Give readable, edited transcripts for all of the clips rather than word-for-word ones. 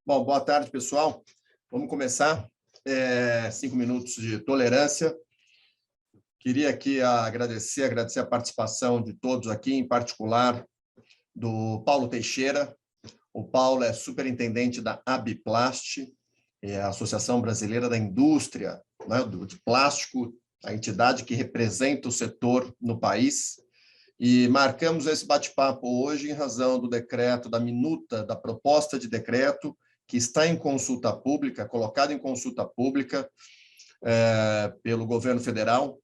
Bom, boa tarde, pessoal. Vamos começar. 5 minutos de tolerância. Queria aqui agradecer a participação de todos aqui, em particular do Paulo Teixeira. O Paulo é superintendente da Abiplast, a Associação Brasileira da Indústria, né, de Plástico, a entidade que representa o setor no país. E marcamos esse bate-papo hoje em razão do decreto, da minuta, da proposta de decreto, que está em consulta pública, colocado em consulta pública pelo governo federal,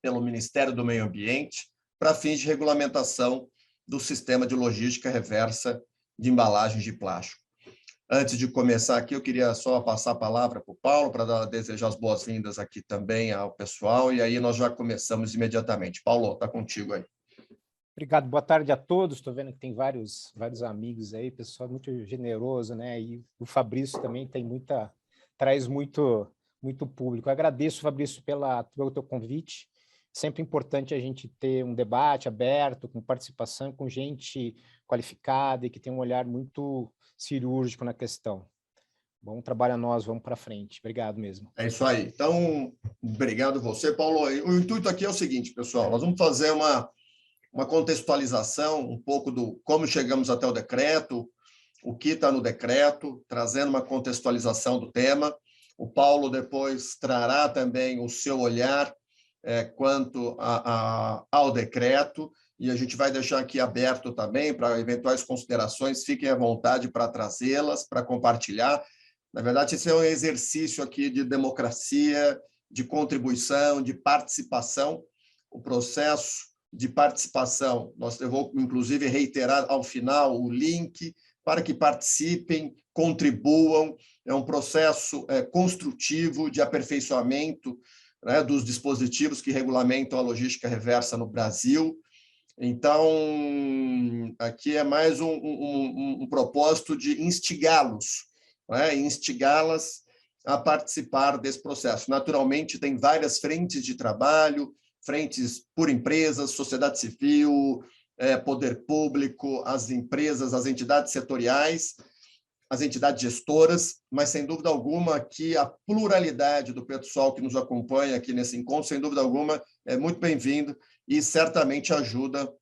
pelo Ministério do Meio Ambiente, para fins de regulamentação do sistema de logística reversa de embalagens de plástico. Antes de começar aqui, eu queria só passar a palavra para o Paulo, para desejar as boas-vindas aqui também ao pessoal, e aí nós já começamos imediatamente. Paulo, está contigo aí. Obrigado, boa tarde a todos. Estou vendo que tem vários amigos aí, pessoal muito generoso, né? E o Fabrício também traz muito público. Eu agradeço, Fabrício, pelo teu convite. Sempre importante a gente ter um debate aberto, com participação, com gente qualificada e que tem um olhar muito cirúrgico na questão. Bom trabalho a nós, vamos para frente. Obrigado mesmo. É isso aí. Então, obrigado você, Paulo. O intuito aqui é o seguinte, pessoal, nós vamos fazer uma contextualização um pouco do como chegamos até o decreto, o que está no decreto, trazendo uma contextualização do tema. O Paulo depois trará também o seu olhar quanto ao decreto, e a gente vai deixar aqui aberto também para eventuais considerações, fiquem à vontade para trazê-las, para compartilhar. Na verdade, esse é um exercício aqui de democracia, de contribuição, de participação. O processo de participação, eu vou, inclusive, reiterar ao final o link para que participem, contribuam. É um processo construtivo de aperfeiçoamento, né, dos dispositivos que regulamentam a logística reversa no Brasil. Então, aqui é mais um propósito de instigá-los, né, instigá-las a participar desse processo. Naturalmente, tem várias frentes de trabalho, frentes por empresas, sociedade civil, poder público, as empresas, as entidades setoriais, as entidades gestoras, mas, sem dúvida alguma, aqui a pluralidade do pessoal que nos acompanha aqui nesse encontro, sem dúvida alguma, é muito bem-vindo e certamente ajuda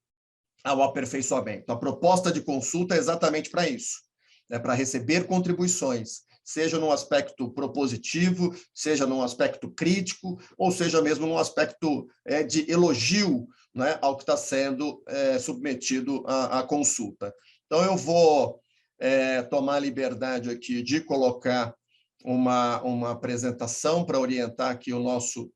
ao aperfeiçoamento. A proposta de consulta é exatamente para isso, para receber contribuições, seja num aspecto propositivo, seja num aspecto crítico, ou seja mesmo num aspecto de elogio, né, ao que está sendo submetido à consulta. Então, eu vou tomar a liberdade aqui de colocar uma apresentação para orientar aqui o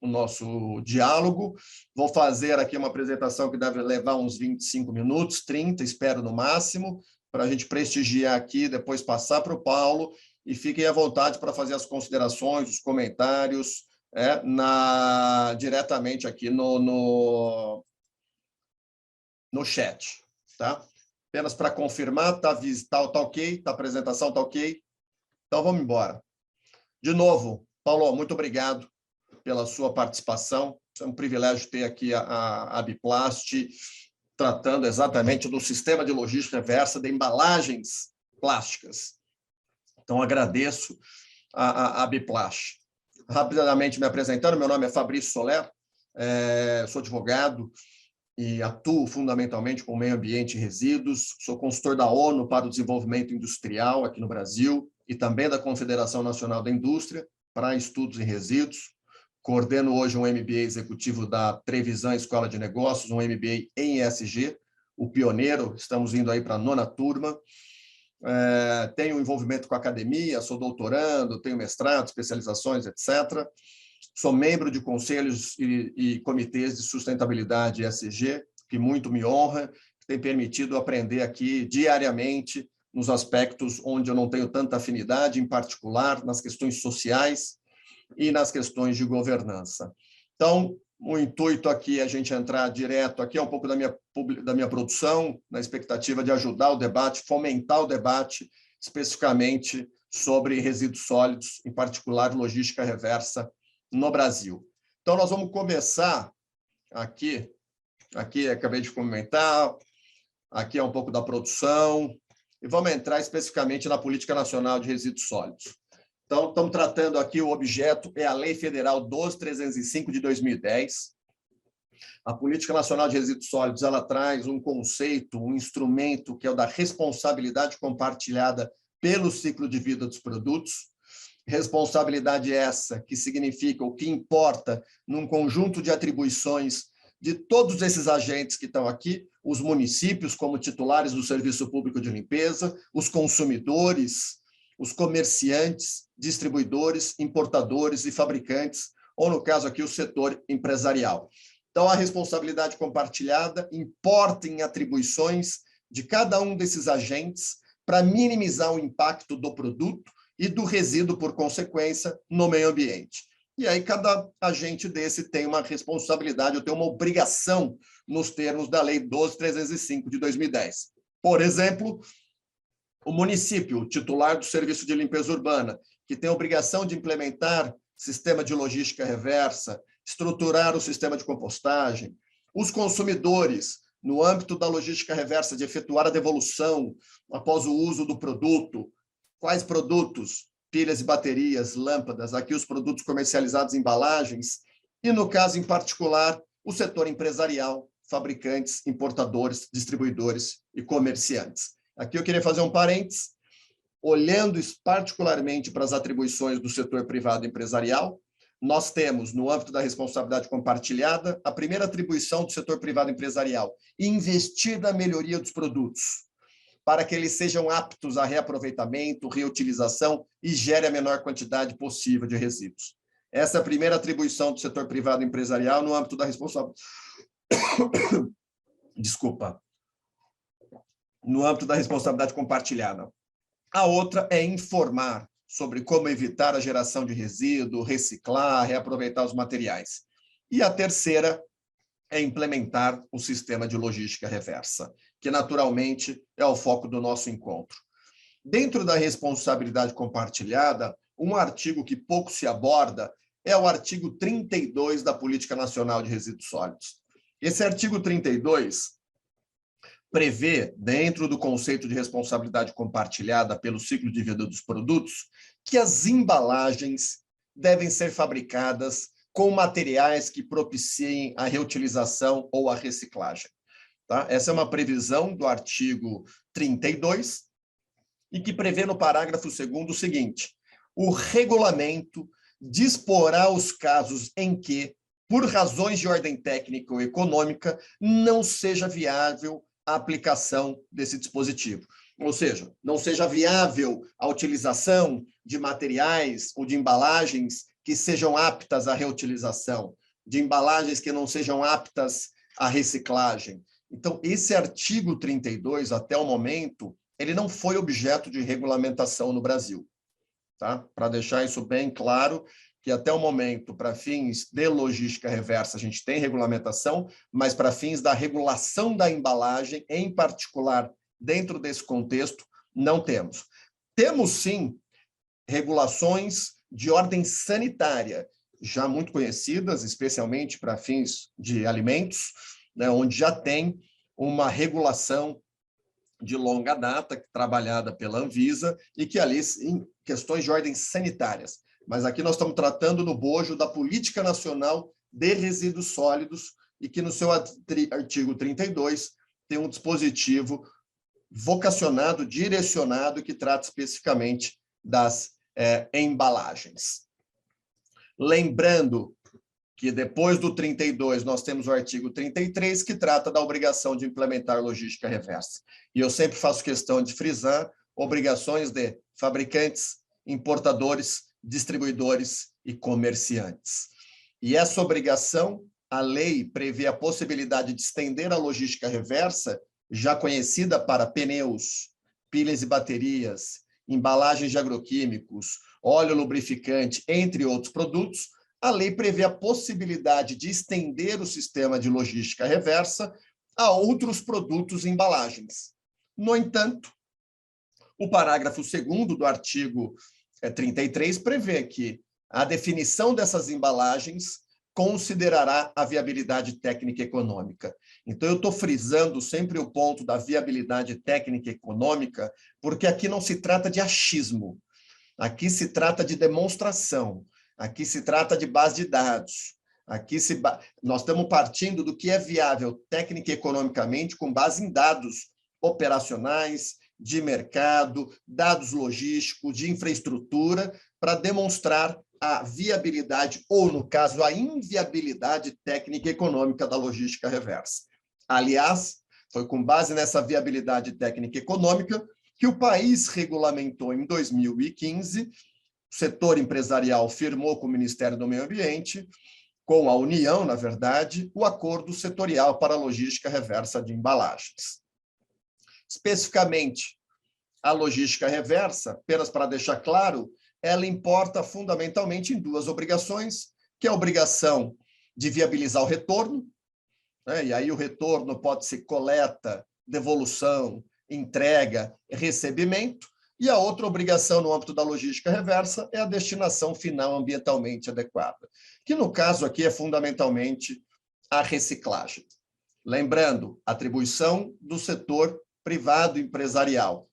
nosso diálogo. Vou fazer aqui uma apresentação que deve levar uns 25 minutos, 30, espero no máximo, para a gente prestigiar aqui, depois passar para o Paulo, e fiquem à vontade para fazer as considerações, os comentários, diretamente aqui no chat. Tá? Apenas para confirmar, tá ok, a apresentação está ok? Então, vamos embora. De novo, Paulo, muito obrigado pela sua participação. É um privilégio ter aqui a Abiplast tratando exatamente do sistema de logística reversa de embalagens plásticas. Então, agradeço a Abiplast. Rapidamente me apresentando, meu nome é Fabrício Soler, sou advogado e atuo fundamentalmente com meio ambiente e resíduos, sou consultor da ONU para o Desenvolvimento Industrial aqui no Brasil e também da Confederação Nacional da Indústria para Estudos em Resíduos. Coordeno hoje um MBA executivo da Trevisan Escola de Negócios, um MBA em ESG, o pioneiro, estamos indo aí para a 9ª turma. Tenho envolvimento com a academia, sou doutorando, tenho mestrado, especializações, etc. Sou membro de conselhos e comitês de sustentabilidade ESG, que muito me honra, que tem permitido aprender aqui diariamente nos aspectos onde eu não tenho tanta afinidade, em particular nas questões sociais e nas questões de governança. Então, o intuito aqui é a gente entrar direto, aqui é um pouco da minha produção, na expectativa de ajudar o debate, fomentar o debate, especificamente sobre resíduos sólidos, em particular logística reversa no Brasil. Então, nós vamos começar aqui acabei de comentar, aqui é um pouco da produção, e vamos entrar especificamente na Política Nacional de Resíduos Sólidos. Então, estamos tratando aqui, o objeto é a Lei Federal 12.305 de 2010. A Política Nacional de Resíduos Sólidos, ela traz um conceito, um instrumento que é o da responsabilidade compartilhada pelo ciclo de vida dos produtos. Responsabilidade essa que significa o que importa num conjunto de atribuições de todos esses agentes que estão aqui, os municípios como titulares do serviço público de limpeza, os consumidores, os comerciantes, distribuidores, importadores e fabricantes, ou no caso aqui o setor empresarial. Então, a responsabilidade compartilhada importa em atribuições de cada um desses agentes para minimizar o impacto do produto e do resíduo, por consequência, no meio ambiente. E aí, cada agente desse tem uma responsabilidade, ou tem uma obrigação nos termos da Lei 12.305 de 2010. Por exemplo, o município, titular do Serviço de Limpeza Urbana, que tem a obrigação de implementar sistema de logística reversa, estruturar o sistema de compostagem. Os consumidores, no âmbito da logística reversa, de efetuar a devolução após o uso do produto. Quais produtos? Pilhas e baterias, lâmpadas, aqui os produtos comercializados em embalagens, e, no caso em particular, o setor empresarial, fabricantes, importadores, distribuidores e comerciantes. Aqui eu queria fazer um parênteses, olhando particularmente para as atribuições do setor privado empresarial. Nós temos, no âmbito da responsabilidade compartilhada, a primeira atribuição do setor privado empresarial, investir na melhoria dos produtos, para que eles sejam aptos a reaproveitamento, reutilização e gere a menor quantidade possível de resíduos. Essa é a primeira atribuição do setor privado empresarial no âmbito da responsabilidade. Desculpa. No âmbito da responsabilidade compartilhada. A outra é informar sobre como evitar a geração de resíduo, reciclar, reaproveitar os materiais. E a terceira é implementar o sistema de logística reversa, que naturalmente é o foco do nosso encontro. Dentro da responsabilidade compartilhada, um artigo que pouco se aborda é o artigo 32 da Política Nacional de Resíduos Sólidos. Esse artigo 32 prevê, dentro do conceito de responsabilidade compartilhada pelo ciclo de vida dos produtos, que as embalagens devem ser fabricadas com materiais que propiciem a reutilização ou a reciclagem. Tá? Essa é uma previsão do artigo 32 e que prevê no parágrafo 2º o seguinte: o regulamento disporá os casos em que, por razões de ordem técnica ou econômica, não seja viável a aplicação desse dispositivo. Ou seja, não seja viável a utilização de materiais ou de embalagens que sejam aptas à reutilização, de embalagens que não sejam aptas à reciclagem. Então, esse artigo 32, até o momento, ele não foi objeto de regulamentação no Brasil. Tá? Para deixar isso bem claro, que até o momento, para fins de logística reversa, a gente tem regulamentação, mas para fins da regulação da embalagem, em particular, dentro desse contexto, não temos. Temos, sim, regulações de ordem sanitária, já muito conhecidas, especialmente para fins de alimentos, né, onde já tem uma regulação de longa data, trabalhada pela Anvisa, e que ali, em questões de ordem sanitárias. Mas aqui nós estamos tratando no bojo da Política Nacional de Resíduos Sólidos e que no seu artigo 32 tem um dispositivo vocacionado, direcionado, que trata especificamente das embalagens. Lembrando que depois do 32 nós temos o artigo 33, que trata da obrigação de implementar logística reversa. E eu sempre faço questão de frisar obrigações de fabricantes, importadores, distribuidores e comerciantes. E essa obrigação, a lei prevê a possibilidade de estender a logística reversa, já conhecida para pneus, pilhas e baterias, embalagens de agroquímicos, óleo lubrificante, entre outros produtos. A lei prevê a possibilidade de estender o sistema de logística reversa a outros produtos e embalagens. No entanto, o parágrafo 2º do artigo 33 prevê que a definição dessas embalagens considerará a viabilidade técnica e econômica. Então, eu estou frisando sempre o ponto da viabilidade técnica e econômica, porque aqui não se trata de achismo, aqui se trata de demonstração, aqui se trata de base de dados, nós estamos partindo do que é viável técnica e economicamente com base em dados operacionais, de mercado, dados logísticos, de infraestrutura, para demonstrar a viabilidade, ou, no caso, a inviabilidade técnica e econômica da logística reversa. Aliás, foi com base nessa viabilidade técnica e econômica que o país regulamentou em 2015, o setor empresarial firmou com o Ministério do Meio Ambiente, com a União, na verdade, o Acordo Setorial para a Logística Reversa de Embalagens. Especificamente, a logística reversa, apenas para deixar claro, ela importa fundamentalmente em duas obrigações, que é a obrigação de viabilizar o retorno, né? E aí o retorno pode ser coleta, devolução, entrega, recebimento, e a outra obrigação no âmbito da logística reversa é a destinação final ambientalmente adequada, que no caso aqui é fundamentalmente a reciclagem. Lembrando, atribuição do setor privado empresarial,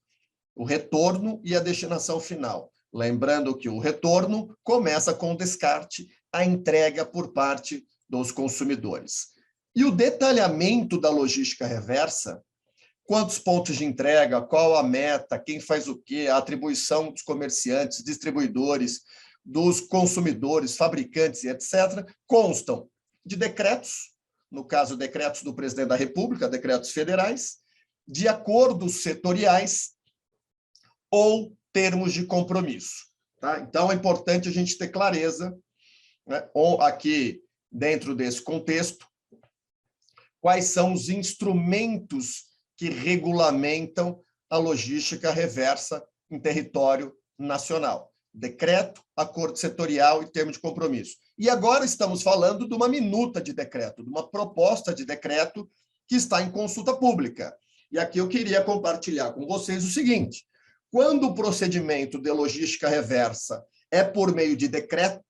o retorno e a destinação final. Lembrando que o retorno começa com o descarte, a entrega por parte dos consumidores. E o detalhamento da logística reversa, quantos pontos de entrega, qual a meta, quem faz o quê, a atribuição dos comerciantes, distribuidores, dos consumidores, fabricantes e etc., constam de decretos, no caso, decretos do presidente da República, decretos federais, de acordos setoriais ou termos de compromisso. Tá? Então, é importante a gente ter clareza, né, aqui, dentro desse contexto, quais são os instrumentos que regulamentam a logística reversa em território nacional. Decreto, acordo setorial e termo de compromisso. E agora estamos falando de uma minuta de decreto, de uma proposta de decreto que está em consulta pública. E aqui eu queria compartilhar com vocês o seguinte: quando o procedimento de logística reversa é por meio de decreto,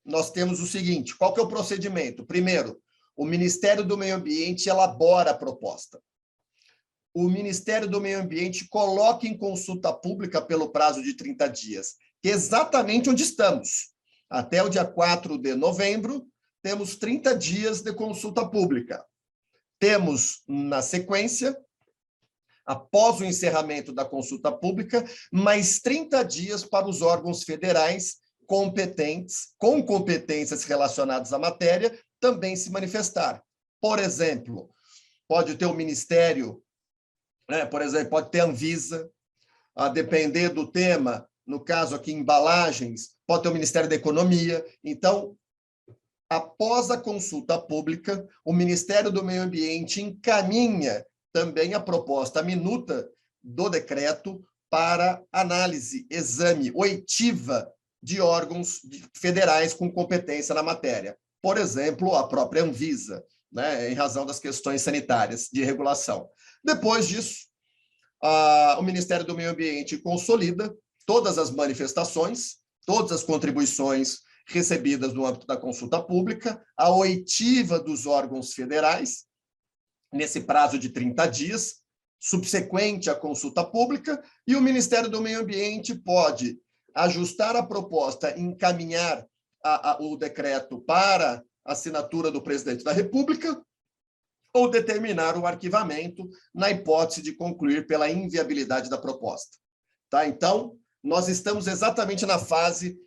nós temos o seguinte: qual que é o procedimento? Primeiro, o Ministério do Meio Ambiente elabora a proposta. O Ministério do Meio Ambiente coloca em consulta pública pelo prazo de 30 dias, que é exatamente onde estamos. Até o dia 4 de novembro, temos 30 dias de consulta pública. Temos, na sequência, após o encerramento da consulta pública, mais 30 dias para os órgãos federais competentes, com competências relacionadas à matéria, também se manifestar. Por exemplo, pode ter o Ministério, né, por exemplo, pode ter a Anvisa, a depender do tema, no caso aqui, embalagens, pode ter o Ministério da Economia. Então, após a consulta pública, o Ministério do Meio Ambiente encaminha também a proposta, a minuta do decreto para análise, exame, oitiva de órgãos federais com competência na matéria. Por exemplo, a própria Anvisa, né, em razão das questões sanitárias de regulação. Depois disso, o Ministério do Meio Ambiente consolida todas as manifestações, todas as contribuições recebidas no âmbito da consulta pública, a oitiva dos órgãos federais, nesse prazo de 30 dias, subsequente à consulta pública, e o Ministério do Meio Ambiente pode ajustar a proposta, encaminhar o decreto para assinatura do presidente da República, ou determinar o arquivamento na hipótese de concluir pela inviabilidade da proposta. Tá? Então, nós estamos exatamente na fase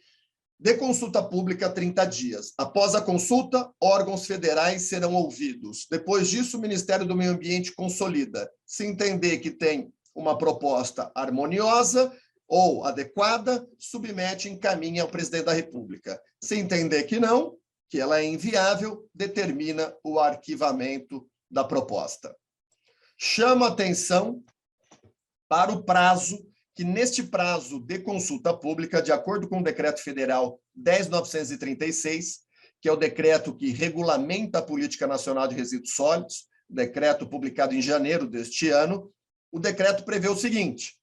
de consulta pública 30 dias. Após a consulta, órgãos federais serão ouvidos. Depois disso, o Ministério do Meio Ambiente consolida. Se entender que tem uma proposta harmoniosa ou adequada, submete e encaminha ao presidente da República. Se entender que não, que ela é inviável, determina o arquivamento da proposta. Chama atenção para o prazo, que neste prazo de consulta pública, de acordo com o Decreto Federal 10.936, que é o decreto que regulamenta a Política Nacional de Resíduos Sólidos, decreto publicado em janeiro deste ano, o decreto prevê o seguinte: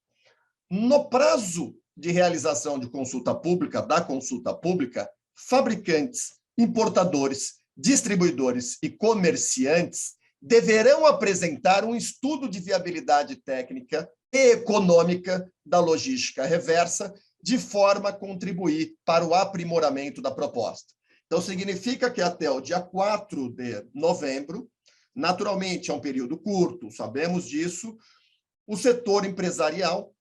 no prazo de realização de consulta pública, da consulta pública, fabricantes, importadores, distribuidores e comerciantes deverão apresentar um estudo de viabilidade técnica e econômica da logística reversa, de forma a contribuir para o aprimoramento da proposta. Então, significa que até o dia 4 de novembro, naturalmente é um período curto, sabemos disso, o setor empresarial,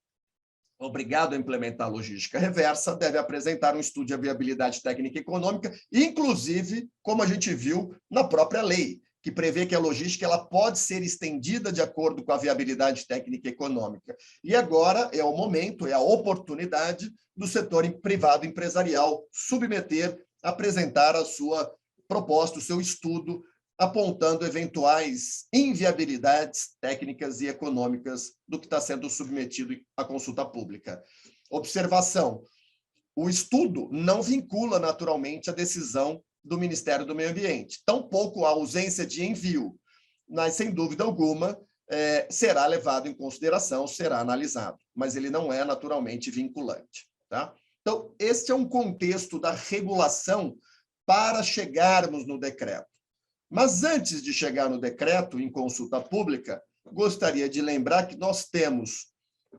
obrigado a implementar a logística reversa, deve apresentar um estudo de viabilidade técnica e econômica, inclusive, como a gente viu na própria lei, que prevê que a logística ela pode ser estendida de acordo com a viabilidade técnica e econômica. E agora é o momento, é a oportunidade do setor privado empresarial submeter, apresentar a sua proposta, o seu estudo, apontando eventuais inviabilidades técnicas e econômicas do que está sendo submetido à consulta pública. Observação: o estudo não vincula naturalmente a decisão do Ministério do Meio Ambiente, tampouco a ausência de envio, mas, sem dúvida alguma, será levado em consideração, será analisado, mas ele não é naturalmente vinculante. Tá? Então, este é um contexto da regulação para chegarmos no decreto. Mas, antes de chegar no decreto, em consulta pública, gostaria de lembrar que nós temos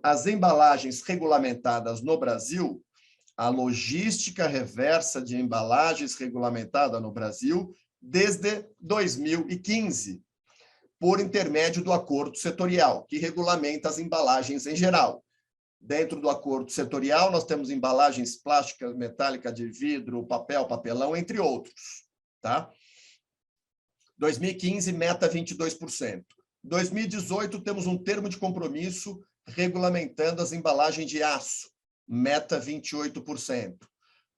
as embalagens regulamentadas no Brasil, a logística reversa de embalagens regulamentada no Brasil desde 2015, por intermédio do acordo setorial, que regulamenta as embalagens em geral. Dentro do acordo setorial, nós temos embalagens plásticas, metálica, de vidro, papel, papelão, entre outros. Tá? 2015, meta 22%. 2018, temos um termo de compromisso regulamentando as embalagens de aço, meta 28%.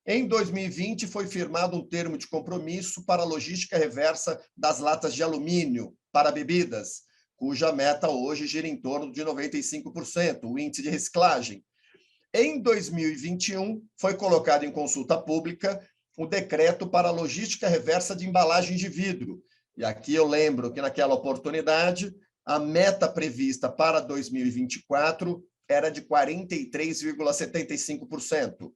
Em 2020, foi firmado um termo de compromisso para a logística reversa das latas de alumínio para bebidas, cuja meta hoje gira em torno de 95%, o índice de reciclagem. Em 2021, foi colocado em consulta pública o decreto para a logística reversa de embalagens de vidro. E aqui eu lembro que, naquela oportunidade, a meta prevista para 2024 era de 43,75%.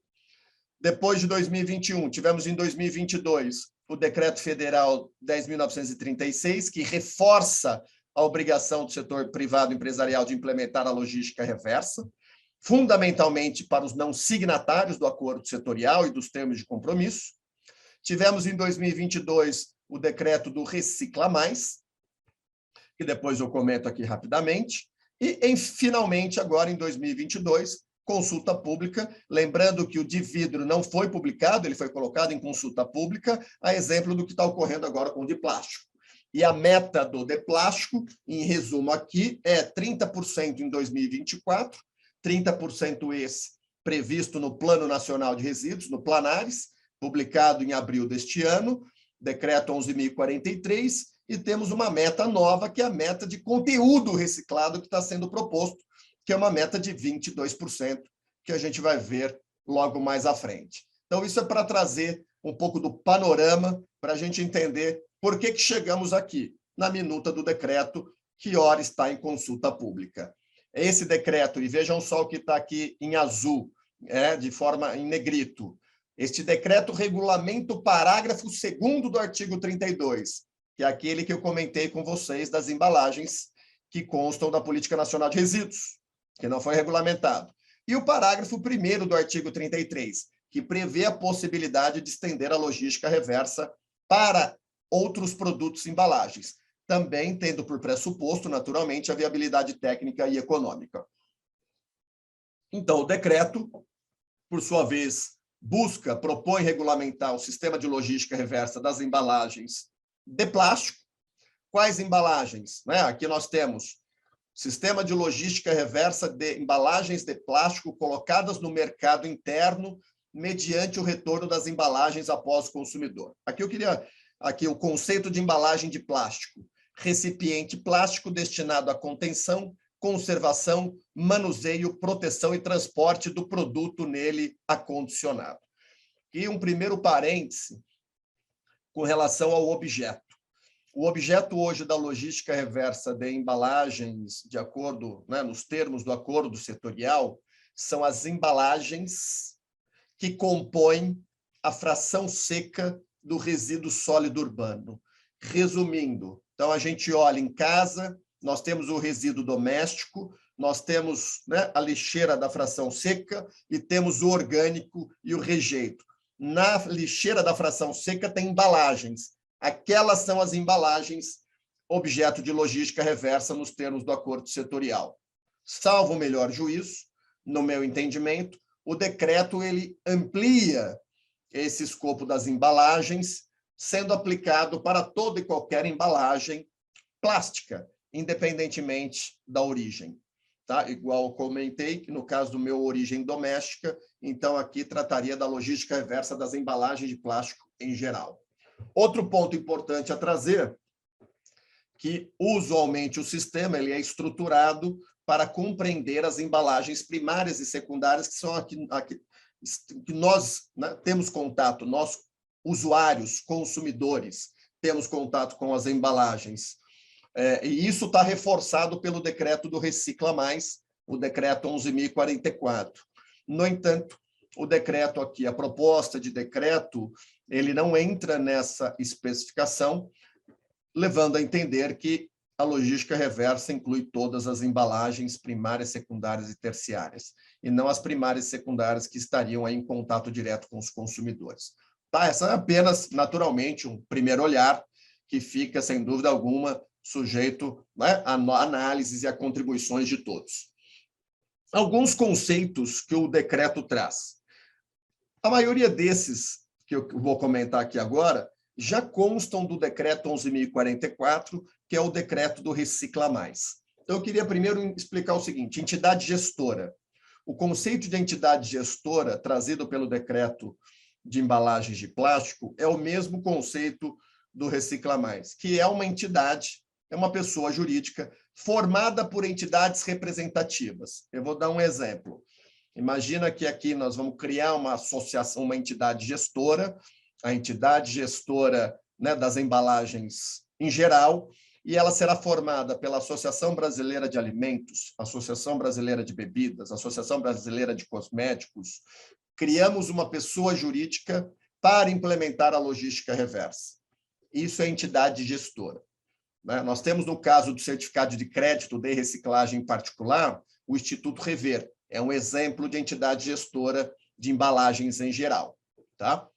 Depois de 2021, tivemos em 2022 o Decreto Federal 10.936, que reforça a obrigação do setor privado empresarial de implementar a logística reversa, fundamentalmente para os não signatários do acordo setorial e dos termos de compromisso. Tivemos em 2022 o decreto do Recicla Mais, que depois eu comento aqui rapidamente, e, finalmente, agora em 2022, consulta pública, lembrando que o de vidro não foi publicado, ele foi colocado em consulta pública, a exemplo do que está ocorrendo agora com o de plástico. E a meta do de plástico, em resumo aqui, é 30% em 2024, 30% esse previsto no Plano Nacional de Resíduos, no Planares, publicado em abril deste ano, decreto 11.043, e temos uma meta nova, que é a meta de conteúdo reciclado que está sendo proposto, que é uma meta de 22%, que a gente vai ver logo mais à frente. Então, isso é para trazer um pouco do panorama, para a gente entender por que chegamos aqui, na minuta do decreto, que ora está em consulta pública. Esse decreto, e vejam só o que está aqui em azul, de forma em negrito, este decreto regulamenta o parágrafo 2º do artigo 32, que é aquele que eu comentei com vocês das embalagens que constam da Política Nacional de Resíduos, que não foi regulamentado. E o parágrafo 1º do artigo 33, que prevê a possibilidade de estender a logística reversa para outros produtos e embalagens, também tendo por pressuposto, naturalmente, a viabilidade técnica e econômica. Então, o decreto, por sua vez, propõe regulamentar o sistema de logística reversa das embalagens de plástico. Quais embalagens? Aqui nós temos sistema de logística reversa de embalagens de plástico colocadas no mercado interno mediante o retorno das embalagens após o consumidor. Aqui o conceito de embalagem de plástico: recipiente plástico destinado à contenção, conservação, manuseio, proteção e transporte do produto nele acondicionado. E um primeiro parêntese com relação ao objeto. O objeto hoje da logística reversa de embalagens, de acordo, nos termos do acordo setorial, são as embalagens que compõem a fração seca do resíduo sólido urbano. Resumindo, então a gente olha em casa, nós temos o resíduo doméstico, nós temos, né, a lixeira da fração seca e temos o orgânico e o rejeito. Na lixeira da fração seca tem embalagens. Aquelas são as embalagens objeto de logística reversa nos termos do acordo setorial. Salvo o melhor juízo, no meu entendimento, o decreto ele amplia esse escopo das embalagens, sendo aplicado para toda e qualquer embalagem plástica, independentemente da origem. Tá? Igual eu comentei, que no caso do meu origem doméstica, então aqui trataria da logística reversa das embalagens de plástico em geral. Outro ponto importante a trazer, que usualmente o sistema ele é estruturado para compreender as embalagens primárias e secundárias, que são aqui que nós, né, temos contato, nós, usuários, consumidores, temos contato com as embalagens. E isso está reforçado pelo decreto do Recicla Mais, o decreto 11.044. No entanto, o decreto aqui, a proposta de decreto, ele não entra nessa especificação, levando a entender que a logística reversa inclui todas as embalagens primárias, secundárias e terciárias, e não as primárias e secundárias que estariam aí em contato direto com os consumidores. Tá? Essa é apenas, naturalmente, um primeiro olhar que fica, sem dúvida alguma, sujeito, né, a análises e a contribuições de todos. Alguns conceitos que o decreto traz. A maioria desses, que eu vou comentar aqui agora, já constam do decreto 11.044, que é o decreto do Recicla Mais. Então, eu queria primeiro explicar o seguinte: entidade gestora. O conceito de entidade gestora, trazido pelo decreto de embalagens de plástico, é o mesmo conceito do Recicla Mais, que é uma entidade, é uma pessoa jurídica formada por entidades representativas. Eu vou dar um exemplo. Imagina que aqui nós vamos criar uma associação, uma entidade gestora, a entidade gestora, né, das embalagens em geral, e ela será formada pela Associação Brasileira de Alimentos, Associação Brasileira de Bebidas, Associação Brasileira de Cosméticos. Criamos uma pessoa jurídica para implementar a logística reversa. Isso é entidade gestora. Nós temos, no caso do certificado de crédito de reciclagem particular, o Instituto Rever. É um exemplo de entidade gestora de embalagens em geral. Tá?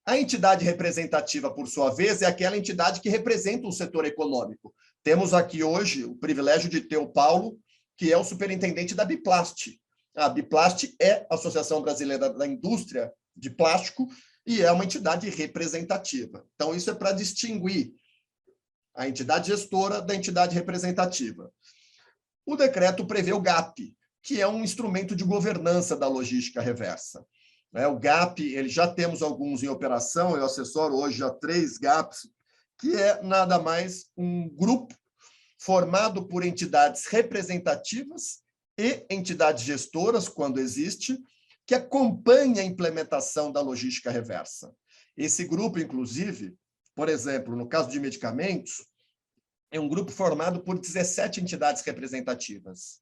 A entidade representativa, por sua vez, é aquela entidade que representa um setor econômico. Temos aqui hoje o privilégio de ter o Paulo, que é o superintendente da Biplast. A Biplast é a Associação Brasileira da Indústria de Plástico e é uma entidade representativa. Então, isso é para distinguir a entidade gestora da entidade representativa. O decreto prevê o GAP, que é um instrumento de governança da logística reversa. O GAP, ele já temos alguns em operação, eu assessoro hoje já 3 GAPs, que é nada mais um grupo formado por entidades representativas e entidades gestoras, quando existe, que acompanha a implementação da logística reversa. Esse grupo, inclusive, por exemplo, no caso de medicamentos, é um grupo formado por 17 entidades representativas.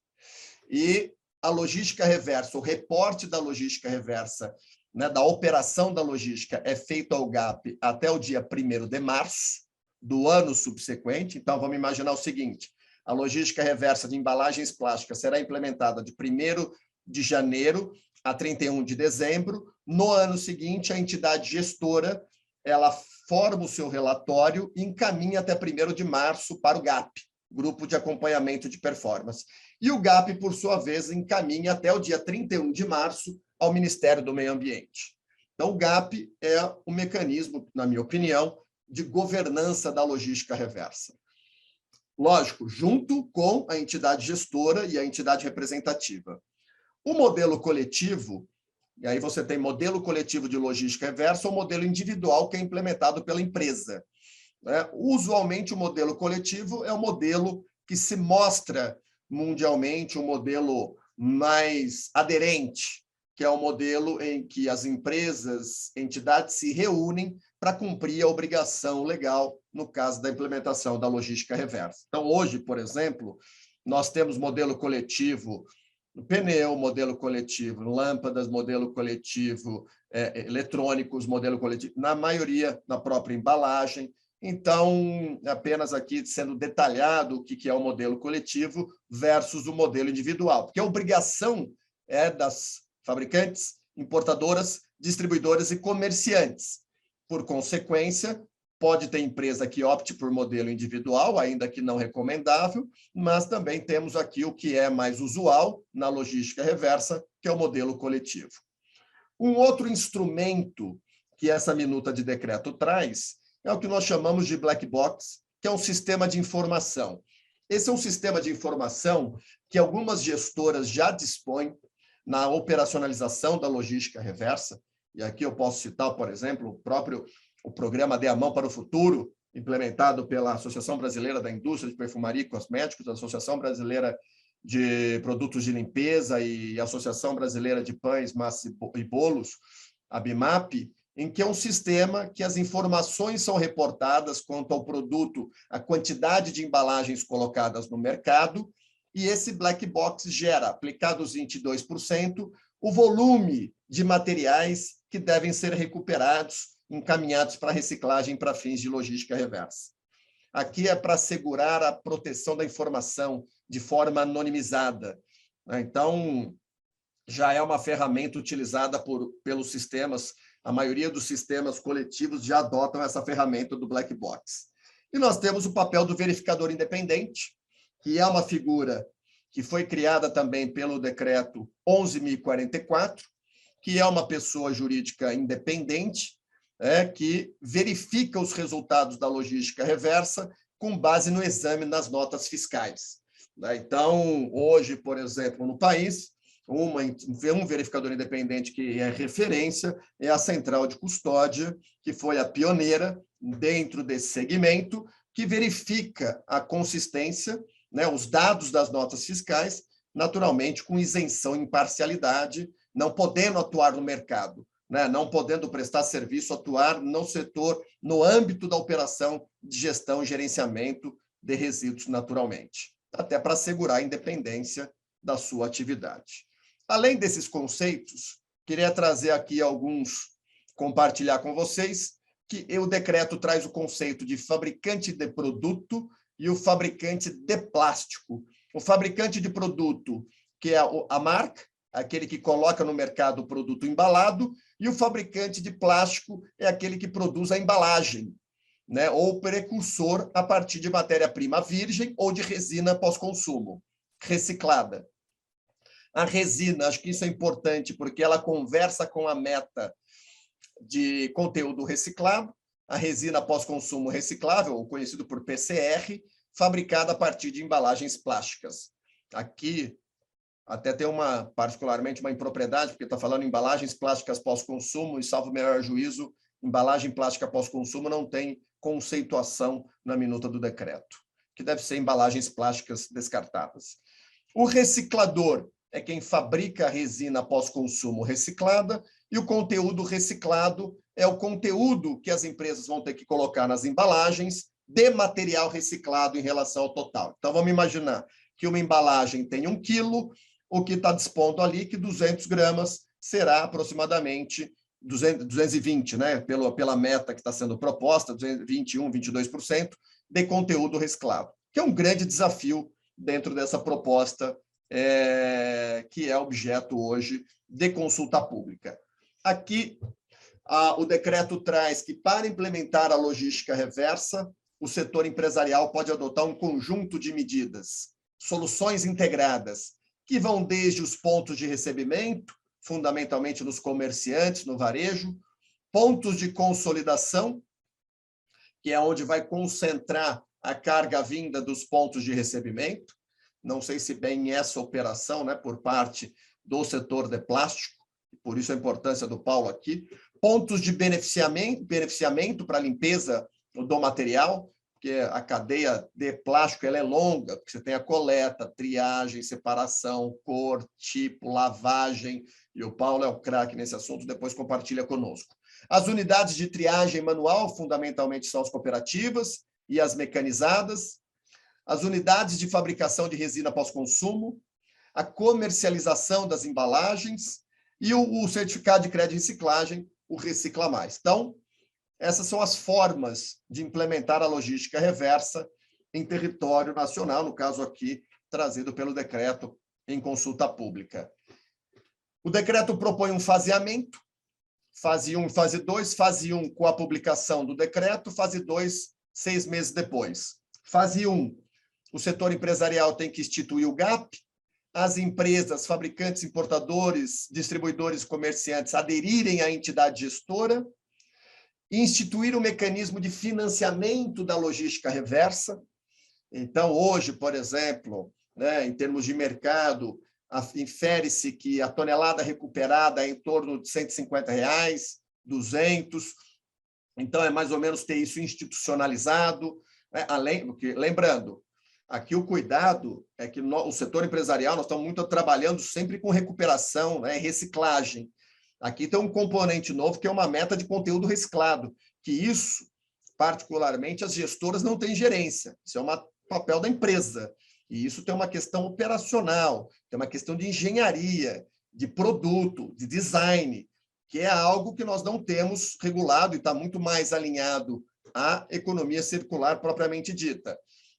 E a logística reversa, o reporte da logística reversa, né, da operação da logística, é feito ao GAP até o dia 1º de março do ano subsequente. Então, vamos imaginar o seguinte: a logística reversa de embalagens plásticas será implementada de 1º de janeiro a 31 de dezembro. No ano seguinte, a entidade gestora ela forma o seu relatório e encaminha até 1º de março para o GAP, Grupo de Acompanhamento de Performance. E o GAP, por sua vez, encaminha até o dia 31 de março ao Ministério do Meio Ambiente. Então, o GAP é um mecanismo, na minha opinião, de governança da logística reversa. Lógico, junto com a entidade gestora e a entidade representativa. O modelo coletivo, e aí você tem modelo coletivo de logística reversa ou modelo individual que é implementado pela empresa. Usualmente, o modelo coletivo é o modelo que se mostra mundialmente um modelo mais aderente, que é o modelo em que as empresas, entidades se reúnem para cumprir a obrigação legal no caso da implementação da logística reversa. Então, hoje, por exemplo, nós temos modelo coletivo pneu, modelo coletivo, lâmpadas, modelo coletivo, eletrônicos, modelo coletivo, na maioria na própria embalagem. Então, apenas aqui sendo detalhado o que é o modelo coletivo versus o modelo individual, porque a obrigação é das fabricantes, importadoras, distribuidoras e comerciantes. Por consequência, pode ter empresa que opte por modelo individual, ainda que não recomendável, mas também temos aqui o que é mais usual na logística reversa, que é o modelo coletivo. Um outro instrumento que essa minuta de decreto traz é o que nós chamamos de black box, que é um sistema de informação. Esse é um sistema de informação que algumas gestoras já dispõem na operacionalização da logística reversa, e aqui eu posso citar, por exemplo, o programa Dê a Mão para o Futuro, implementado pela Associação Brasileira da Indústria de Perfumaria e Cosméticos, a Associação Brasileira de Produtos de Limpeza e a Associação Brasileira de Pães, Massas e Bolos, a BIMAP, em que é um sistema que as informações são reportadas quanto ao produto, a quantidade de embalagens colocadas no mercado, e esse black box gera, aplicados 22%, o volume de materiais que devem ser recuperados, encaminhados para reciclagem para fins de logística reversa. Aqui é para assegurar a proteção da informação de forma anonimizada. Então, já é uma ferramenta utilizada pelos sistemas, a maioria dos sistemas coletivos já adotam essa ferramenta do black box. E nós temos o papel do verificador independente, que é uma figura que foi criada também pelo decreto 11.044, que é uma pessoa jurídica independente, que verifica os resultados da logística reversa com base no exame das notas fiscais. Então, hoje, por exemplo, no país, um verificador independente que é referência é a Central de Custódia, que foi a pioneira dentro desse segmento, que verifica a consistência, os dados das notas fiscais, naturalmente com isenção e imparcialidade, não podendo atuar no mercado, não podendo prestar serviço, atuar no setor, no âmbito da operação de gestão e gerenciamento de resíduos, naturalmente, até para assegurar a independência da sua atividade. Além desses conceitos, queria trazer aqui compartilhar com vocês, que o decreto traz o conceito de fabricante de produto e o fabricante de plástico. O fabricante de produto, que é a marca, aquele que coloca no mercado o produto embalado, e o fabricante de plástico é aquele que produz a embalagem, ou precursor a partir de matéria-prima virgem ou de resina pós-consumo, reciclada. A resina, acho que isso é importante, porque ela conversa com a meta de conteúdo reciclado, a resina pós-consumo reciclável, ou conhecido por PCR, fabricada a partir de embalagens plásticas. Aqui, até tem particularmente uma impropriedade, porque está falando em embalagens plásticas pós-consumo, e, salvo o melhor juízo, embalagem plástica pós-consumo não tem conceituação na minuta do decreto, que deve ser embalagens plásticas descartáveis. O reciclador é quem fabrica a resina pós-consumo reciclada, e o conteúdo reciclado é o conteúdo que as empresas vão ter que colocar nas embalagens de material reciclado em relação ao total. Então, vamos imaginar que uma embalagem tem 1 quilo, o que está dispondo ali que 200 gramas será aproximadamente 220, pela meta que está sendo proposta, 21, 22% de conteúdo reciclado, que é um grande desafio dentro dessa proposta que é objeto hoje de consulta pública. Aqui, o decreto traz que, para implementar a logística reversa, o setor empresarial pode adotar um conjunto de medidas, soluções integradas, que vão desde os pontos de recebimento, fundamentalmente nos comerciantes, no varejo, pontos de consolidação, que é onde vai concentrar a carga vinda dos pontos de recebimento. Não sei se bem essa operação, por parte do setor de plástico, por isso a importância do Paulo aqui. Pontos de beneficiamento para a limpeza do material, porque a cadeia de plástico ela é longa, porque você tem a coleta, triagem, separação, cor, tipo, lavagem, e o Paulo é o craque nesse assunto, depois compartilha conosco. As unidades de triagem manual, fundamentalmente, são as cooperativas e as mecanizadas. As unidades de fabricação de resina pós-consumo, a comercialização das embalagens e o certificado de crédito de reciclagem, o Recicla Mais. Então, essas são as formas de implementar a logística reversa em território nacional, no caso aqui, trazido pelo decreto em consulta pública. O decreto propõe um faseamento, fase 1 e fase 2, fase 1 com a publicação do decreto, fase 2, 6 meses depois. Fase 1, o setor empresarial tem que instituir o GAP, as empresas, fabricantes, importadores, distribuidores, comerciantes aderirem à entidade gestora, instituir o mecanismo de financiamento da logística reversa. Então, hoje, por exemplo, né, em termos de mercado, infere-se que a tonelada recuperada é em torno de R$150, 200. Então, é mais ou menos ter isso institucionalizado. Né? Além, porque, lembrando, aqui o cuidado é que o setor empresarial, nós estamos muito trabalhando sempre com recuperação, né, reciclagem. Aqui tem um componente novo, que é uma meta de conteúdo reciclado, que isso, particularmente, as gestoras não têm gerência. Isso é um papel da empresa. E isso tem uma questão operacional, tem uma questão de engenharia, de produto, de design, que é algo que nós não temos regulado e está muito mais alinhado à economia circular propriamente dita.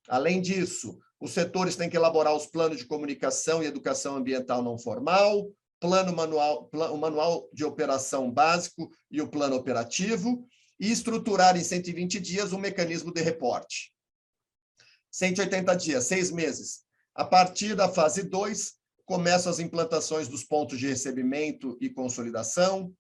Além disso, os setores têm que elaborar os planos de comunicação e educação ambiental não formal, o manual de operação básico e o plano operativo, e estruturar em 120 dias um mecanismo de reporte. 180 dias, 6 meses. A partir da fase 2, começam as implantações dos pontos de recebimento e consolidação,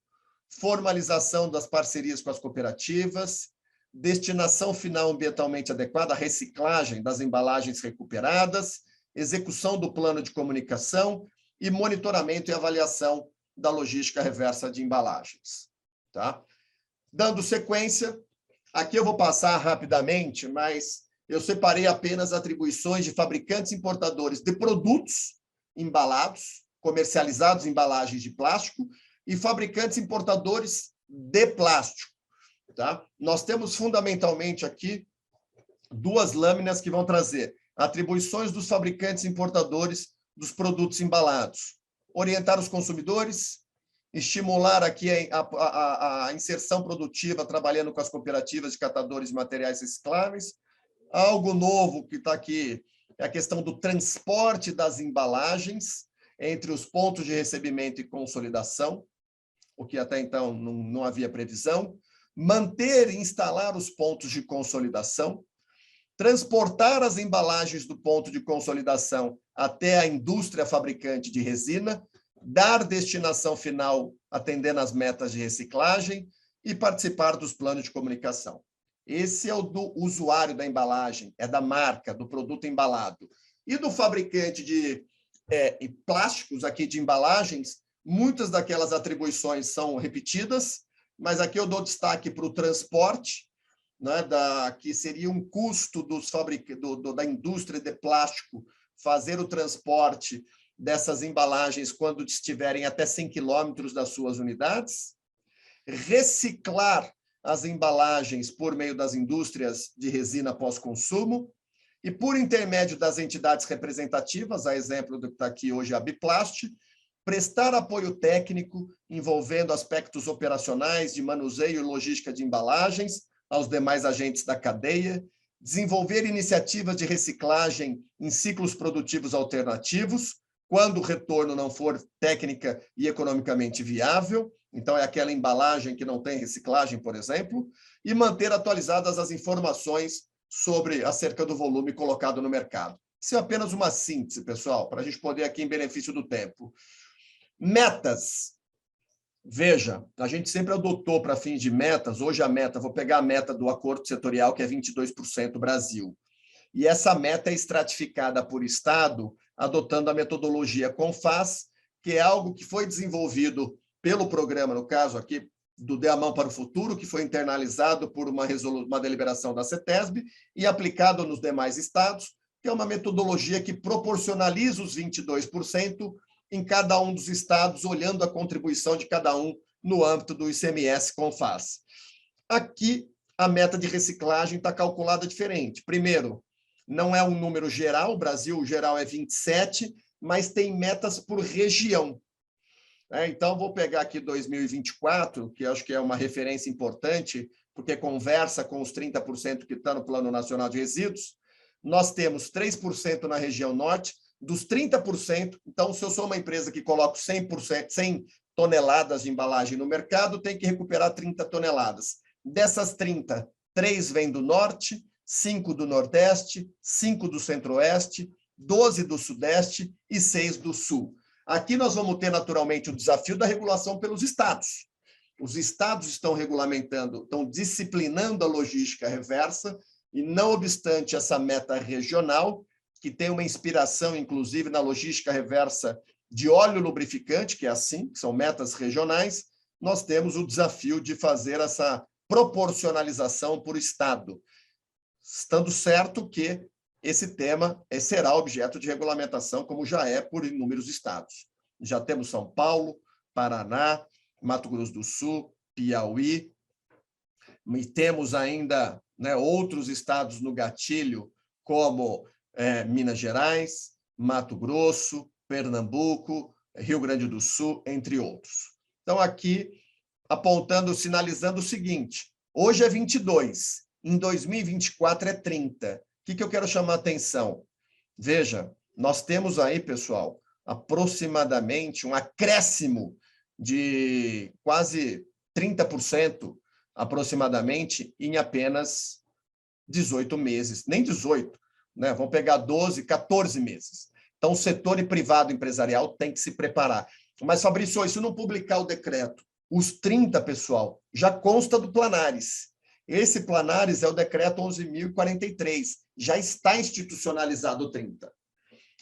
formalização das parcerias com as cooperativas, destinação final ambientalmente adequada, reciclagem das embalagens recuperadas, execução do plano de comunicação e monitoramento e avaliação da logística reversa de embalagens. Tá? Dando sequência, aqui eu vou passar rapidamente, mas eu separei apenas atribuições de fabricantes e importadores de produtos embalados, comercializados em embalagens de plástico, e fabricantes e importadores de plástico. Tá? Nós temos fundamentalmente aqui 2 lâminas que vão trazer atribuições dos fabricantes e importadores dos produtos embalados. Orientar os consumidores, estimular aqui a inserção produtiva, trabalhando com as cooperativas de catadores de materiais recicláveis. Algo novo que está aqui é a questão do transporte das embalagens entre os pontos de recebimento e consolidação, o que até então não havia previsão. Manter e instalar os pontos de consolidação, transportar as embalagens do ponto de consolidação até a indústria fabricante de resina, dar destinação final atendendo às metas de reciclagem e participar dos planos de comunicação. Esse é o do usuário da embalagem, é da marca, do produto embalado. E do fabricante de plásticos, aqui de embalagens, muitas daquelas atribuições são repetidas, mas aqui eu dou destaque para o transporte, né, que seria um custo da indústria de plástico fazer o transporte dessas embalagens quando estiverem até 100 quilômetros das suas unidades, reciclar as embalagens por meio das indústrias de resina pós-consumo e, por intermédio das entidades representativas, a exemplo do que está aqui hoje a Biplast, prestar apoio técnico envolvendo aspectos operacionais de manuseio e logística de embalagens aos demais agentes da cadeia, desenvolver iniciativas de reciclagem em ciclos produtivos alternativos, quando o retorno não for técnica e economicamente viável, então é aquela embalagem que não tem reciclagem, por exemplo, e manter atualizadas as informações acerca do volume colocado no mercado. Isso é apenas uma síntese, pessoal, para a gente poder aqui, em benefício do tempo. Metas. Veja, a gente sempre adotou para fins de metas, hoje a meta, vou pegar a meta do acordo setorial, que é 22% Brasil. E essa meta é estratificada por estado, adotando a metodologia CONFAS, que é algo que foi desenvolvido pelo programa, no caso aqui, do Dê a Mão para o Futuro, que foi internalizado por uma deliberação da CETESB e aplicado nos demais estados, que é uma metodologia que proporcionaliza os 22% em cada um dos estados, olhando a contribuição de cada um no âmbito do ICMS CONFAS. Aqui, a meta de reciclagem está calculada diferente. Primeiro, não é um número geral, o Brasil geral é 27, mas tem metas por região. Então, vou pegar aqui 2024, que acho que é uma referência importante, porque conversa com os 30% que estão no Plano Nacional de Resíduos. Nós temos 3% na região norte, dos 30%. Então, se eu sou uma empresa que coloco 100%, 100 toneladas de embalagem no mercado, tem que recuperar 30 toneladas. Dessas 30, 3 vêm do norte, 5 do nordeste, 5 do centro-oeste, 12 do sudeste e 6 do sul. Aqui nós vamos ter, naturalmente, o desafio da regulação pelos estados. Os estados estão regulamentando, estão disciplinando a logística reversa, e não obstante essa meta regional, que tem uma inspiração, inclusive, na logística reversa de óleo lubrificante, que é assim, que são metas regionais, nós temos o desafio de fazer essa proporcionalização por estado, estando certo que esse tema será objeto de regulamentação, como já é por inúmeros estados. Já temos São Paulo, Paraná, Mato Grosso do Sul, Piauí, e temos ainda, né, outros estados no gatilho, como Minas Gerais, Mato Grosso, Pernambuco, Rio Grande do Sul, entre outros. Então, aqui, apontando, sinalizando o seguinte, hoje é 22, em 2024 é 30. O que eu quero chamar a atenção? Veja, nós temos aí, pessoal, aproximadamente um acréscimo de quase 30%, aproximadamente, em apenas 18 meses. Nem 18, né? Vamos pegar 12, 14 meses. Então, o setor privado empresarial tem que se preparar. Mas, Fabrício, se não publicar o decreto, os 30, pessoal, já consta do Planares. Esse Planares é o decreto 11.043, já está institucionalizado o 30.